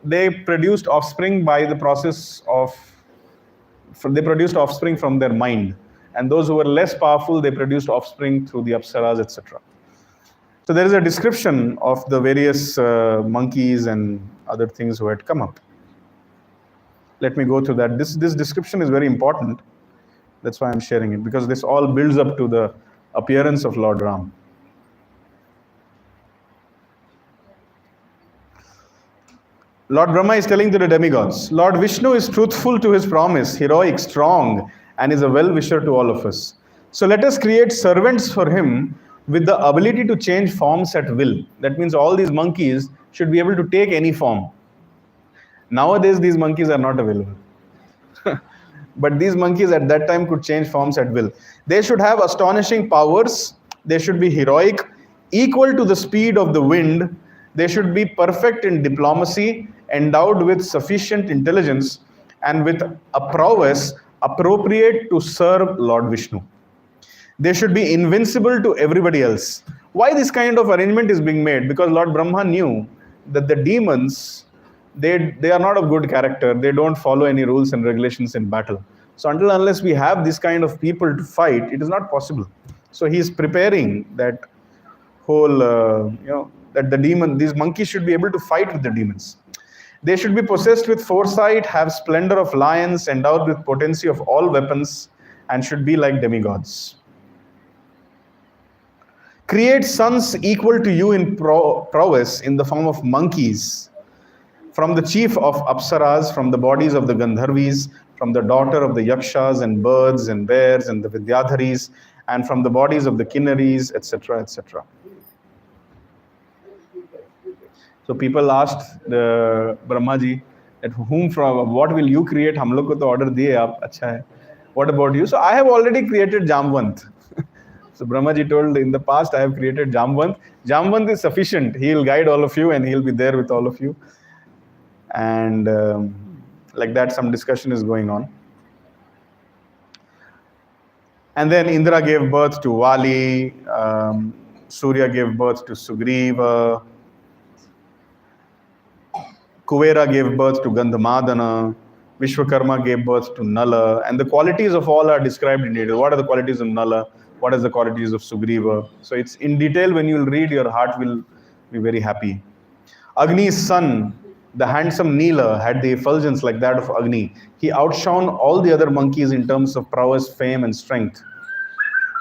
they produced offspring by the process of, they produced offspring from their mind. And those who were less powerful, they produced offspring through the apsaras, etc. So there is a description of the various monkeys and other things who had come up. Let me go through that. This description is very important. That's why I'm sharing it, because this all builds up to the appearance of Lord Ram. Lord Brahma is telling to the demigods, Lord Vishnu is truthful to his promise, heroic, strong, and is a well-wisher to all of us. So let us create servants for him with the ability to change forms at will. That means all these monkeys should be able to take any form. Nowadays, these monkeys are not available. But these monkeys at that time could change forms at will. They should have astonishing powers. They should be heroic, equal to the speed of the wind. They should be perfect in diplomacy, endowed with sufficient intelligence, and with a prowess appropriate to serve Lord Vishnu. They should be invincible to everybody else. Why this kind of arrangement is being made? Because Lord Brahma knew that the demons, they are not of good character. They don't follow any rules and regulations in battle. So unless we have this kind of people to fight, it is not possible. So he is preparing that whole, that these monkeys should be able to fight with the demons. They should be possessed with foresight, have splendor of lions, endowed with potency of all weapons, and should be like demigods. Create sons equal to you in prowess in the form of monkeys, from the chief of Apsaras, from the bodies of the Gandharvis, from the daughter of the Yakshas and birds and bears and the Vidyadharis, and from the bodies of the Kinnaris, etc., etc. So people asked the Brahmaji that what will you create? हम लोग को तो order दिए आप, अच्छा है. What about you? So I have already created Jamvant. So Brahmaji told, in the past I have created Jamvant. Jamvant is sufficient. He will guide all of you and he will be there with all of you. And like that, some discussion is going on. And then Indra gave birth to Vali. Surya gave birth to Sugriva. Kuvera gave birth to Gandhamadana. Vishwakarma gave birth to Nala. And the qualities of all are described in detail. What are the qualities of Nala? What are the qualities of Sugriva? So it's in detail. When you will read, your heart will be very happy. Agni's son, the handsome Nila, had the effulgence like that of Agni. He outshone all the other monkeys in terms of prowess, fame, and strength.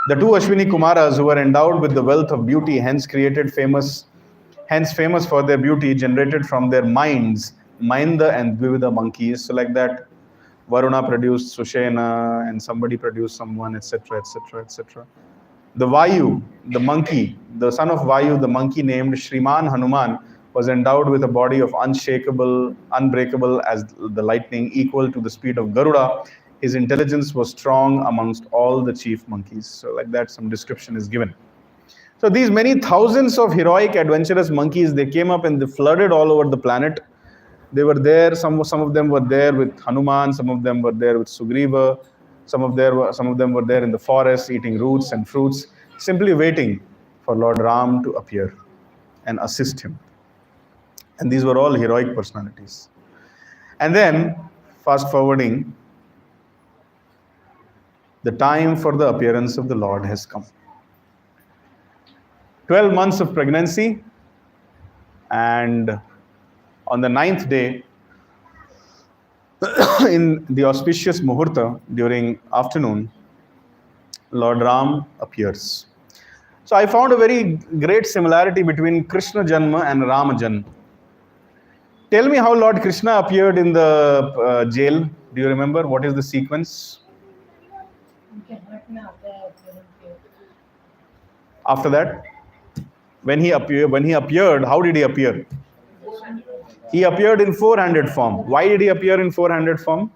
The two Ashwini Kumaras, who were endowed with the wealth of beauty, hence famous for their beauty, generated from their minds, Mainda and Dvivida monkeys. So like that, Varuna produced Sushena, and somebody produced someone, etc., etc., etc. The Vayu, the monkey, the son of Vayu, the monkey named Shriman Hanuman, was endowed with a body of unshakable, unbreakable as the lightning, equal to the speed of Garuda. His intelligence was strong amongst all the chief monkeys. So like that, some description is given. So these many thousands of heroic, adventurous monkeys, they came up and they flooded all over the planet. They were there, some of them were there with Hanuman, some of them were there with Sugriva, some of them were there in the forest eating roots and fruits, simply waiting for Lord Ram to appear and assist him. And these were all heroic personalities. And then, fast forwarding, the time for the appearance of the Lord has come. 12 months of pregnancy, and on the 9th day, in the auspicious Muhurta during afternoon, Lord Ram appears. So I found a very great similarity between Krishna Janma and Rama Janma. Tell me how Lord Krishna appeared in the jail. Do you remember? What is the sequence? After that, when he appeared, how did he appear? He appeared in four-handed form. Why did he appear in four-handed form?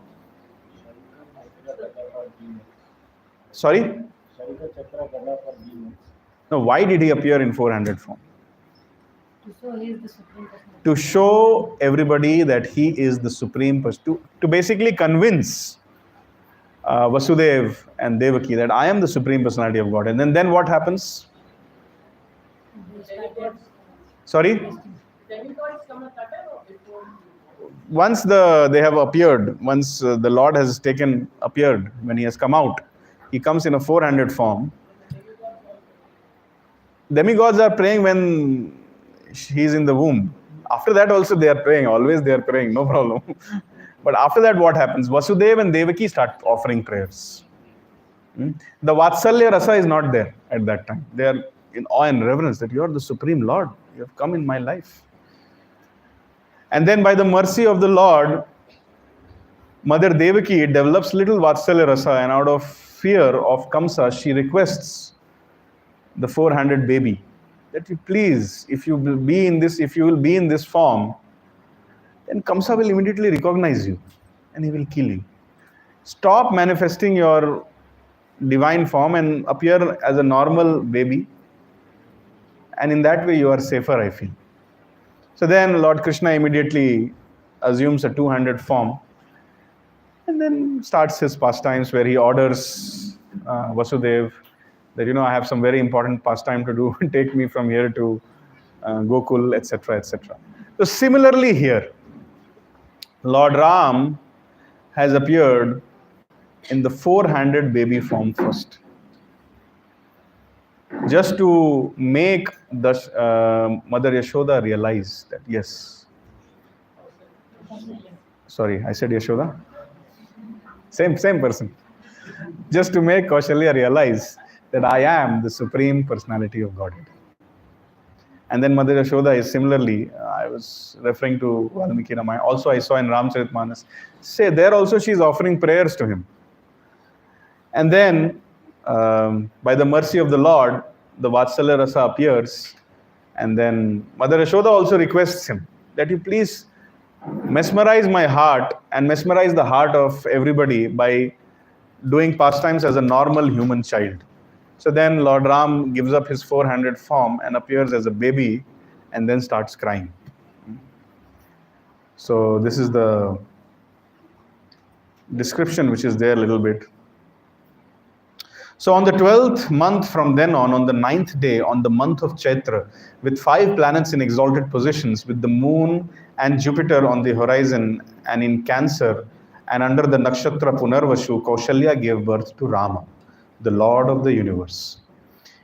Sorry? No, why did he appear in four-handed form? To show everybody that he is the supreme person. To basically convince Vasudev and Devaki that I am the supreme personality of God. And then what happens? Sorry? Once they have appeared, once the Lord has appeared, when he has come out, he comes in a four-handed form. Demigods are praying when he is in the womb. After that also they are praying. Always they are praying, no problem. But after that what happens? Vasudev and Devaki start offering prayers. The Vatsalya Rasa is not there at that time. They are in awe and reverence that you are the Supreme Lord. You have come in my life. And then by the mercy of the Lord, Mother Devaki develops little Vatsalya Rasa, and out of fear of Kamsa, she requests the four-handed baby that you please, if you will be in this form, then Kamsa will immediately recognize you and he will kill you. Stop manifesting your divine form and appear as a normal baby, and in that way you are safer, I feel. So then Lord Krishna immediately assumes a two-handed form and then starts his pastimes, where he orders Vasudev that, I have some very important pastime to do. Take me from here to Gokul, etc., etc. So similarly here, Lord Ram has appeared in the four-handed baby form first, just to make the Mother Yashoda realize that, yes. Sorry, I said Yashoda. Same person. Just to make Kaushalya realize that I am the Supreme Personality of Godhead. And then Mother Yashoda is similarly, I was referring to Valmiki Ramayana. Also I saw in Ramcharitmanas. There also she is offering prayers to him. And then by the mercy of the Lord, the Vatsalya Rasa appears, and then Mother Yashoda also requests him that you please mesmerize my heart and mesmerize the heart of everybody by doing pastimes as a normal human child. So then Lord Ram gives up his four-handed form and appears as a baby and then starts crying. So this is the description which is there a little bit. So on the 12th month from then on the 9th day, on the month of Chaitra, with 5 planets in exalted positions, with the moon and Jupiter on the horizon and in Cancer, and under the nakshatra Punarvashu, Kaushalya gave birth to Rama, the Lord of the universe.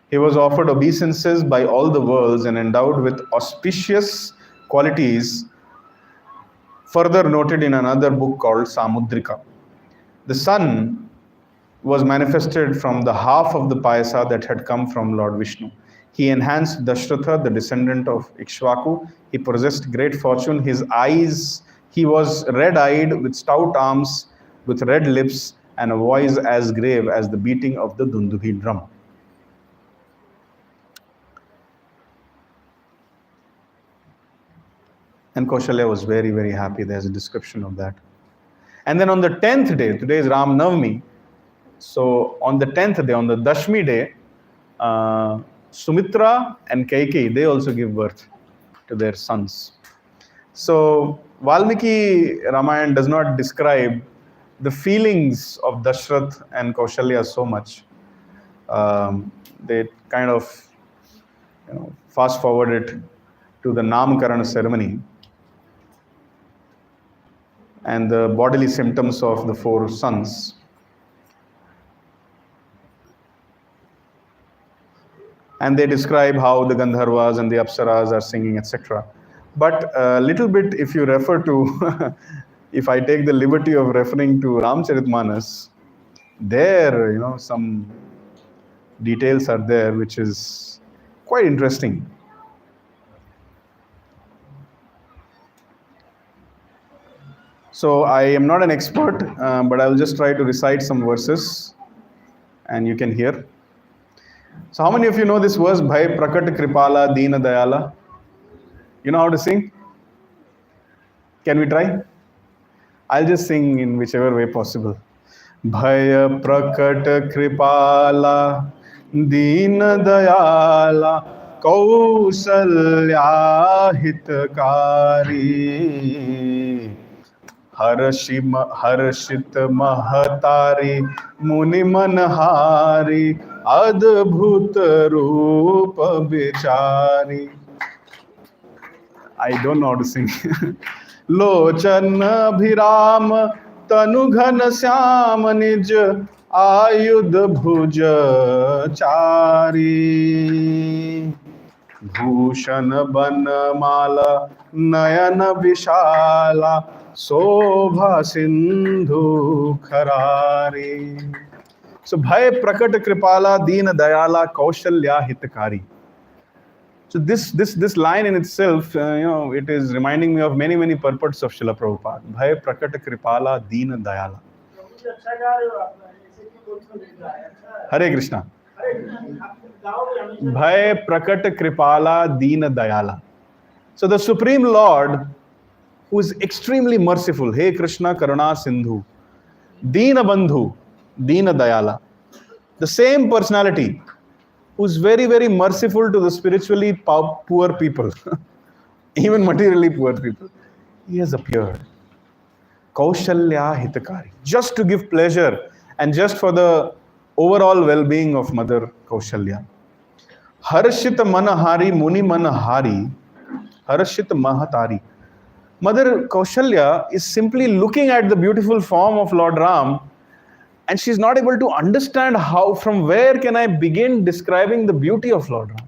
He was offered obeisances by all the worlds and endowed with auspicious qualities, further noted in another book called Samudrika. The sun was manifested from the half of the payasa that had come from Lord Vishnu. He enhanced Dashratha, the descendant of Ikshvaku. He possessed great fortune. His eyes, he was red-eyed with stout arms, with red lips, and a voice as grave as the beating of the Dundubhi drum. And Kaushalya was very, very happy. There's a description of that. And then on the 10th day, today is Ram Navami. So on the 10th day, on the Dashmi day, Sumitra and Kaikeyi, they also give birth to their sons. So Valmiki Ramayana does not describe the feelings of Dashrath and Kaushalya so much. They kind of fast forward it to the Namkarana ceremony and the bodily symptoms of the 4 sons. And they describe how the Gandharvas and the Apsaras are singing, etc. But a little bit, if you refer to, if I take the liberty of referring to Ramcharitmanas, there, some details are there, which is quite interesting. So I am not an expert, but I will just try to recite some verses, and you can hear. So how many of you know this verse, Bhai Prakat Kripala Deena Dayala? You know how to sing? Can we try? I'll just sing in whichever way possible. Bhai Prakat Kripala Deena Dayala Kausalya Hitakari Harshit Mahatari Muni Manhari Adbhut Rupa Bichari. I don't know how to sing. Lochan Bhiram Tanu Ghan Syam Nij Ayudh Bhuj Chari Bhushan Banmala Nayana Vishala Sobha Sindhu Kharari. So, Bhai Prakat Kripala Deena Dayala Kaushalya Hitakari. So this line in itself, it is reminding me of many purports of Srila Prabhupada. Bhai Prakat Kripala Deena Dayala. Hare Krishna. Bhai Prakat Kripala Deena Dayala. So the Supreme Lord, who is extremely merciful, Hey Krishna Karuna Sindhu, Deena Bandhu, Deena Dayala. The same personality, who is very merciful to the spiritually poor people, even materially poor people. He has appeared. Kaushalya Hitakari. Just to give pleasure and just for the overall well-being of Mother Kaushalya. Harshit Manahari Muni Manahari. Harshit Mahatari. Mother Kaushalya is simply looking at the beautiful form of Lord Ram, and she's not able to understand from where can I begin describing the beauty of Lord Ram.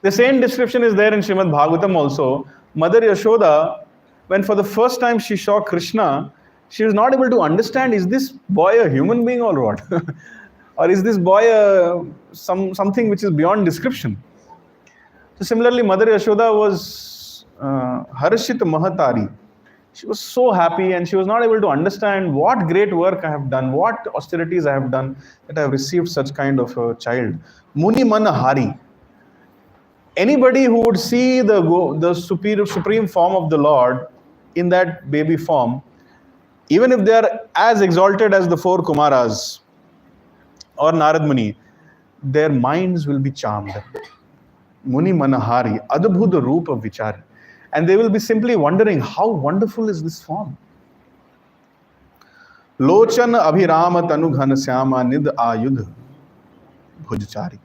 The same description is there in Srimad Bhagavatam also. Mother Yashoda, when for the first time she saw Krishna, she was not able to understand, is this boy a human being or what? Or is this boy something which is beyond description? So similarly, Mother Yashoda was Harshit Mahatari. She was so happy, and she was not able to understand what great work I have done, what austerities I have done, that I have received such kind of a child. Muni mana hari. Anybody who would see the supreme form of the Lord in that baby form, even if they are as exalted as the four Kumaras or Narad Muni, their minds will be charmed. Muni Manahari, Adabhuta Rupa Vichar. And they will be simply wondering, how wonderful is this form? Lochan Abhirama Tanu Ghana Syama Nid Ayudh Bhujchari.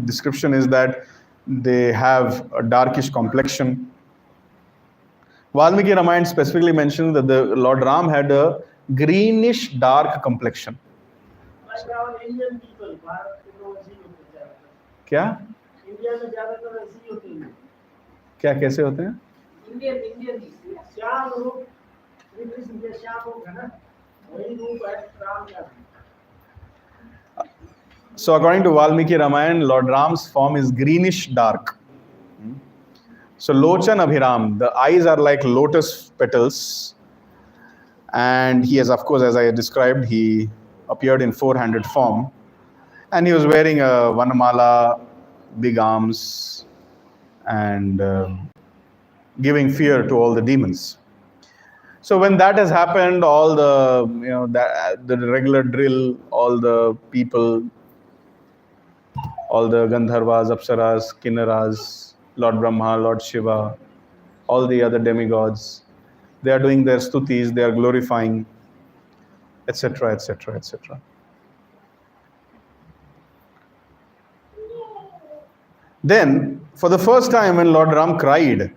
Description is that they have a darkish complexion. Valmiki Ramayana specifically mentions that the Lord Ram had a greenish dark complexion. Like our Indian people, क्या? India में ज्यादातर ऐसे ही होते हैं. क्या कैसे होते हैं? इंडियन श्याम रूप, श्री कृष्ण के श्याम रूप है ना, वही रूप है राम का. So according to Valmiki Ramayana, Lord Ram's form is greenish dark. So Lochan Abhiram, the eyes are like lotus petals, and he has, of course, as I described, he appeared in four-handed form, and he was wearing a vanamala, big arms, and giving fear to all the demons. So when that has happened, all the the regular drill, all the people, all the Gandharvas, Apsaras, Kinnaras, Lord Brahma, Lord Shiva, all the other demigods, they are doing their stutis, they are glorifying, etc., etc., etc. Then, for the first time when Lord Ram cried,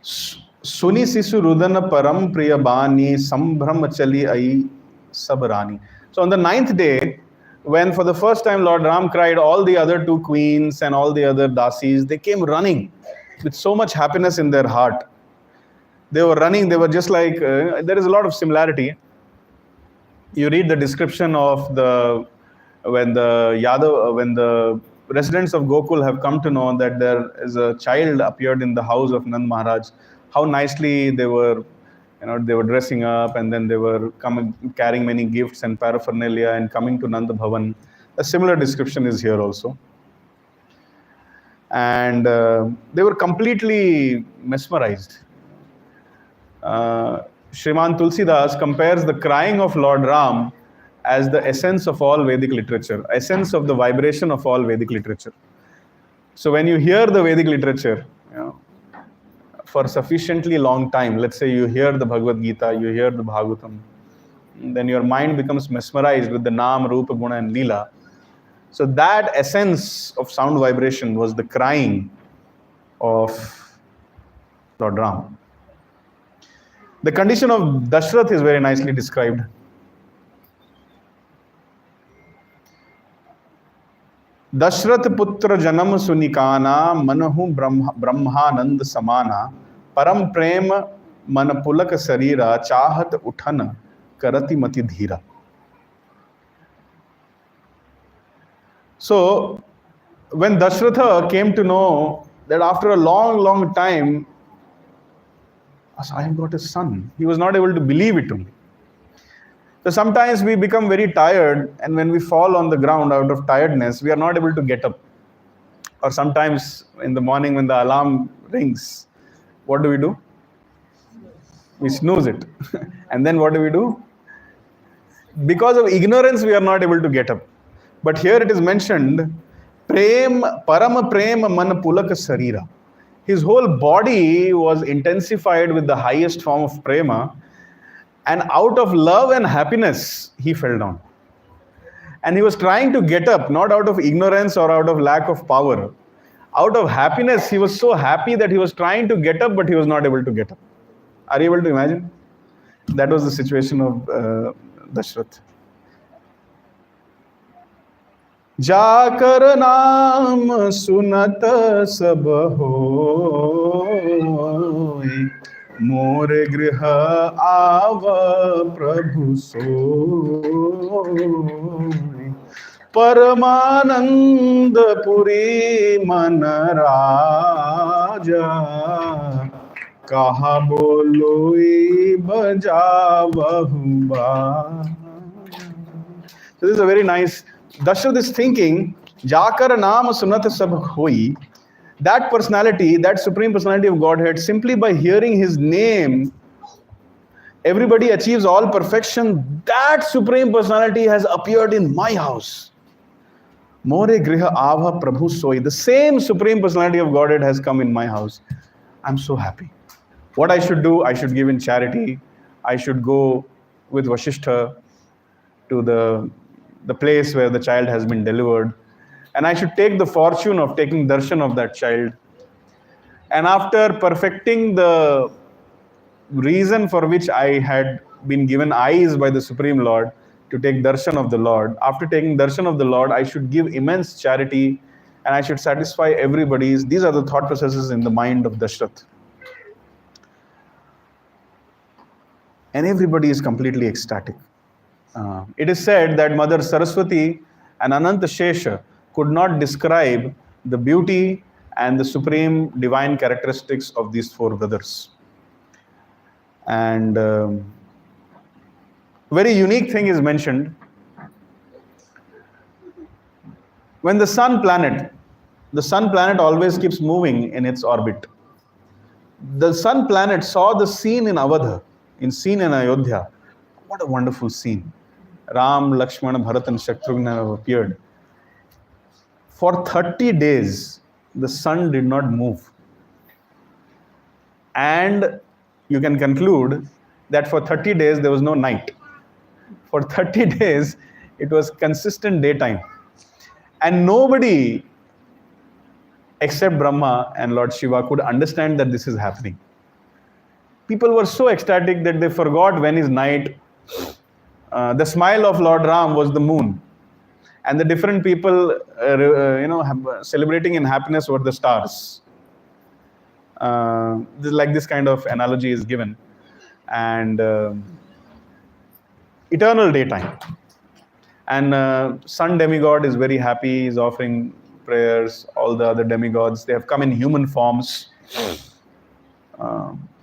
Suni Sisu Rudana Param Priya Bani Sambhram Chali Ai Sabarani. So on the 9th day, when for the first time Lord Ram cried, all the other two queens and all the other dasis, they came running with so much happiness in their heart. They were running, they were just like, there is a lot of similarity. You read the description of when the residents of Gokul have come to know that there is a child appeared in the house of Nand Maharaj, how nicely they were, they were dressing up, and then they were carrying many gifts and paraphernalia and coming to Nanda Bhavan. A similar description is here also. And they were completely mesmerized. Shriman Tulsidas compares the crying of Lord Ram as the essence of all Vedic literature, essence of the vibration of all Vedic literature. So when you hear the Vedic literature, for sufficiently long time, let's say you hear the Bhagavad Gita, you hear the Bhagavatam, then your mind becomes mesmerized with the Nam, Rupa, Guna and Leela. So that essence of sound vibration was the crying of Lord Ram. The condition of Dashrath is very nicely described. Dashrath putra janam sunikana manahu brahmanand samana param prem manapulak sarira chahat uthan karati mati dhira. So when Dashratha came to know that after a long time I have got a son, he was not able to believe it only. So sometimes we become very tired, and when we fall on the ground out of tiredness, we are not able to get up. Or sometimes in the morning when the alarm rings, what do? We snooze it. And then what do? Because of ignorance, we are not able to get up. But here it is mentioned, Parama Prem Man Pulaka Sarira. His whole body was intensified with the highest form of prema, and out of love and happiness, he fell down. And he was trying to get up, not out of ignorance or out of lack of power. Out of happiness, he was so happy that he was trying to get up, but he was not able to get up. Are you able to imagine? That was the situation of Dashrath. जाकर नाम सुनत सब होय मोर गृह आव प्रभु सोय परमानंद पुरी मन राजा, कहा बोलोई बजावहु बाजा. So this is a very nice. Dashrath is thinking, Jakar naam sunat sab hoi. That personality, that supreme personality of Godhead, simply by hearing his name, everybody achieves all perfection. That supreme personality has appeared in my house. More griha avha Prabhu soi. The same supreme personality of Godhead has come in my house. I'm so happy. What I should do? I should give in charity. I should go with Vasishtha to the place where the child has been delivered. And I should take the fortune of taking darshan of that child. And after perfecting the reason for which I had been given eyes by the Supreme Lord to take darshan of the Lord, after taking darshan of the Lord, I should give immense charity and I should satisfy everybody's. These are the thought processes in the mind of Dashrath. And everybody is completely ecstatic. It is said that Mother Saraswati and Ananta Shesha could not describe the beauty and the supreme divine characteristics of these four brothers. And very unique thing is mentioned. When the sun planet always keeps moving in its orbit. The sun planet saw the scene in Awadha, scene in Ayodhya. What a wonderful scene. Ram, Lakshmana, Bharat and Shatrugna have appeared. For 30 days, the sun did not move. And you can conclude that for 30 days, there was no night. For 30 days, it was consistent daytime. And nobody except Brahma and Lord Shiva could understand that this is happening. People were so ecstatic that they forgot when is night. The smile of Lord Ram was the moon, and the different people, celebrating in happiness were the stars. This kind of analogy is given, and eternal daytime. And sun demigod is very happy. He's offering prayers. All the other demigods, they have come in human forms.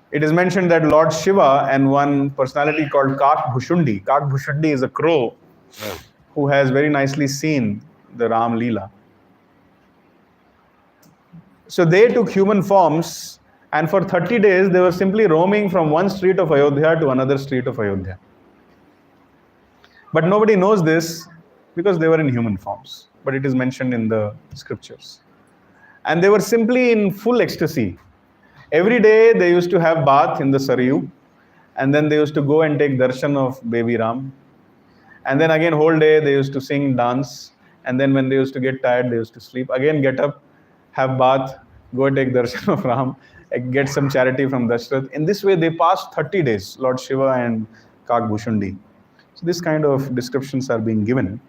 It is mentioned that Lord Shiva and one personality called Kak Bhushundi is a crow who has very nicely seen the Ram Leela. So they took human forms, and for 30 days they were simply roaming from one street of Ayodhya to another street of Ayodhya. But nobody knows this because they were in human forms. But it is mentioned in the scriptures. And they were simply in full ecstasy. Every day they used to have bath in the Saryu, and then they used to go and take darshan of baby Ram. And then again whole day they used to sing, dance, and then when they used to get tired, they used to sleep. Again get up, have bath, go and take darshan of Ram, get some charity from Dashrath. In this way they passed 30 days, Lord Shiva and Kak Bhushundi. So this kind of descriptions are being given.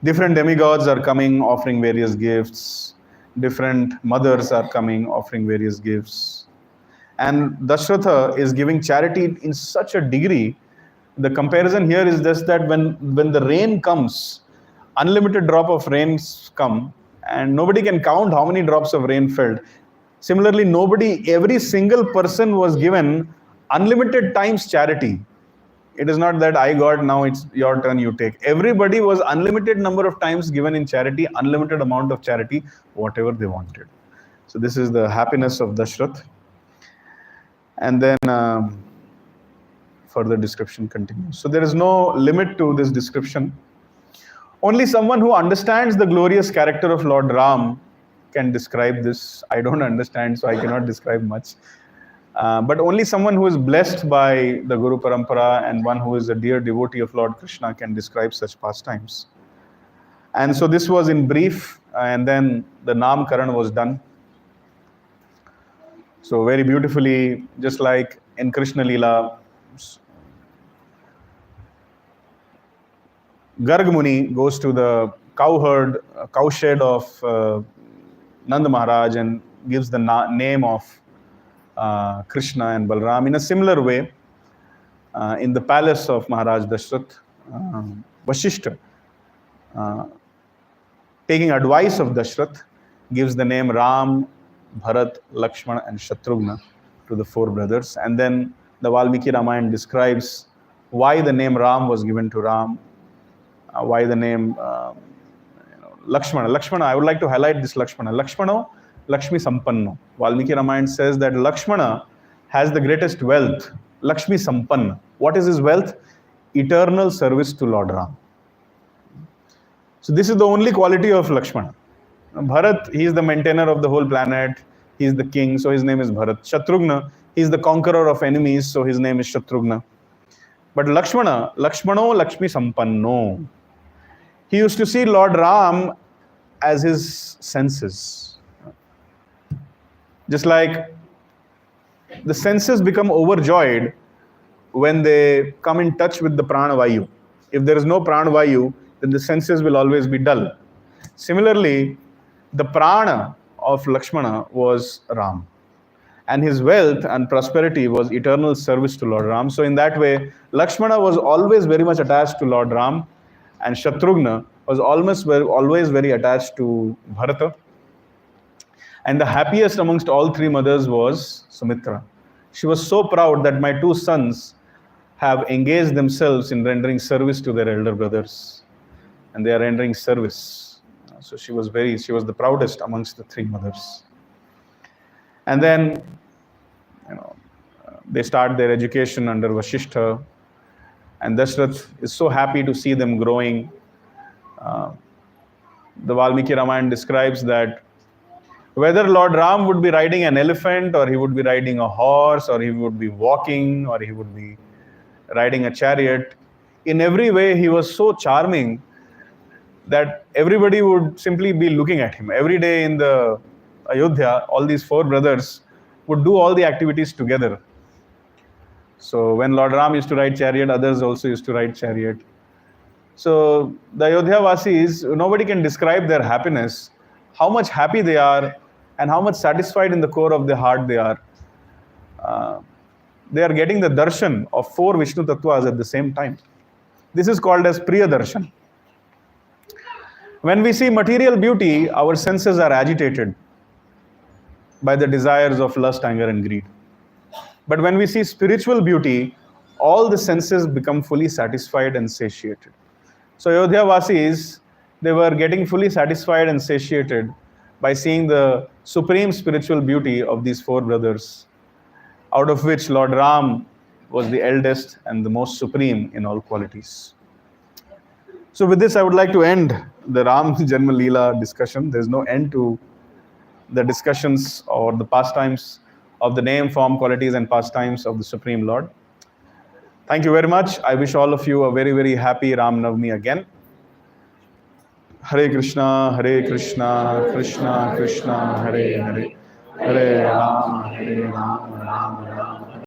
Different demigods are coming, offering various gifts. Different mothers are coming, offering various gifts. And Dashratha is giving charity in such a degree. The comparison here is just that when the rain comes, unlimited drop of rains come, and nobody can count how many drops of rain fell. Similarly, every single person was given unlimited times charity. It is not that I got, now it's your turn, you take. Everybody was unlimited number of times given in charity, unlimited amount of charity, whatever they wanted. So this is the happiness of Dashrath. And then further description continues. So there is no limit to this description. Only someone who understands the glorious character of Lord Ram can describe this. I don't understand, so I cannot describe much. But only someone who is blessed by the Guru Parampara and one who is a dear devotee of Lord Krishna can describe such pastimes. And so this was in brief, and then the Namkaran was done. So very beautifully, just like in Krishna Leela, Garg Muni goes to the cowshed of Nanda Maharaj and gives the name of Krishna and Balram. In a similar way, in the palace of Maharaj Dashrath, Vasishtha taking advice of Dashrath, gives the name Ram, Bharat, Lakshmana, and Shatrughna to the four brothers. And then the Valmiki Ramayana describes why the name Ram was given to Ram, why the name Lakshmana. Lakshmana, I would like to highlight this Lakshmana. Lakshmana, Lakshmi Sampanno. Valmiki Ramayana says that Lakshmana has the greatest wealth. Lakshmi Sampanna. What is his wealth? Eternal service to Lord Ram. So this is the only quality of Lakshmana. Bharat, he is the maintainer of the whole planet. He is the king, so his name is Bharat. Shatrughna, he is the conqueror of enemies, so his name is Shatrughna. But Lakshmana, Lakshmano Lakshmi Sampanno. He used to see Lord Ram as his senses. Just like the senses become overjoyed when they come in touch with the pranavayu. If there is no pranavayu, then the senses will always be dull. Similarly, the prana of Lakshmana was Ram. And his wealth and prosperity was eternal service to Lord Ram. So in that way, Lakshmana was always very much attached to Lord Ram, and Shatrughna was always very attached to Bharata. And the happiest amongst all three mothers was Sumitra. She was so proud that my two sons have engaged themselves in rendering service to their elder brothers. And they are rendering service. So she was the proudest amongst the three mothers. And then, they start their education under Vasishtha. And Dashrath is so happy to see them growing. The Valmiki Ramayana describes that whether Lord Ram would be riding an elephant, or he would be riding a horse, or he would be walking, or he would be riding a chariot, in every way he was so charming that everybody would simply be looking at him. Every day in the Ayodhya, all these four brothers would do all the activities together. So when Lord Ram used to ride chariot, others also used to ride chariot. So the Ayodhya Vasis, nobody can describe their happiness, how much happy they are and how much satisfied in the core of their heart they are. They are getting the darshan of four Vishnu Tattvas at the same time. This is called as Priya Darshan. When we see material beauty, our senses are agitated by the desires of lust, anger, and greed. But when we see spiritual beauty, all the senses become fully satisfied and satiated. So Ayodhya Vasis, they were getting fully satisfied and satiated by seeing the supreme spiritual beauty of these four brothers, out of which Lord Ram was the eldest and the most supreme in all qualities. So with this, I would like to end the Ram Janma Leela discussion. There's no end to the discussions or the pastimes of the name, form, qualities, and pastimes of the Supreme Lord. Thank you very much. I wish all of you a very, very happy Ram Navami again. Hare Krishna, Krishna Krishna, Hare Hare, Hare Rama, Rama Rama.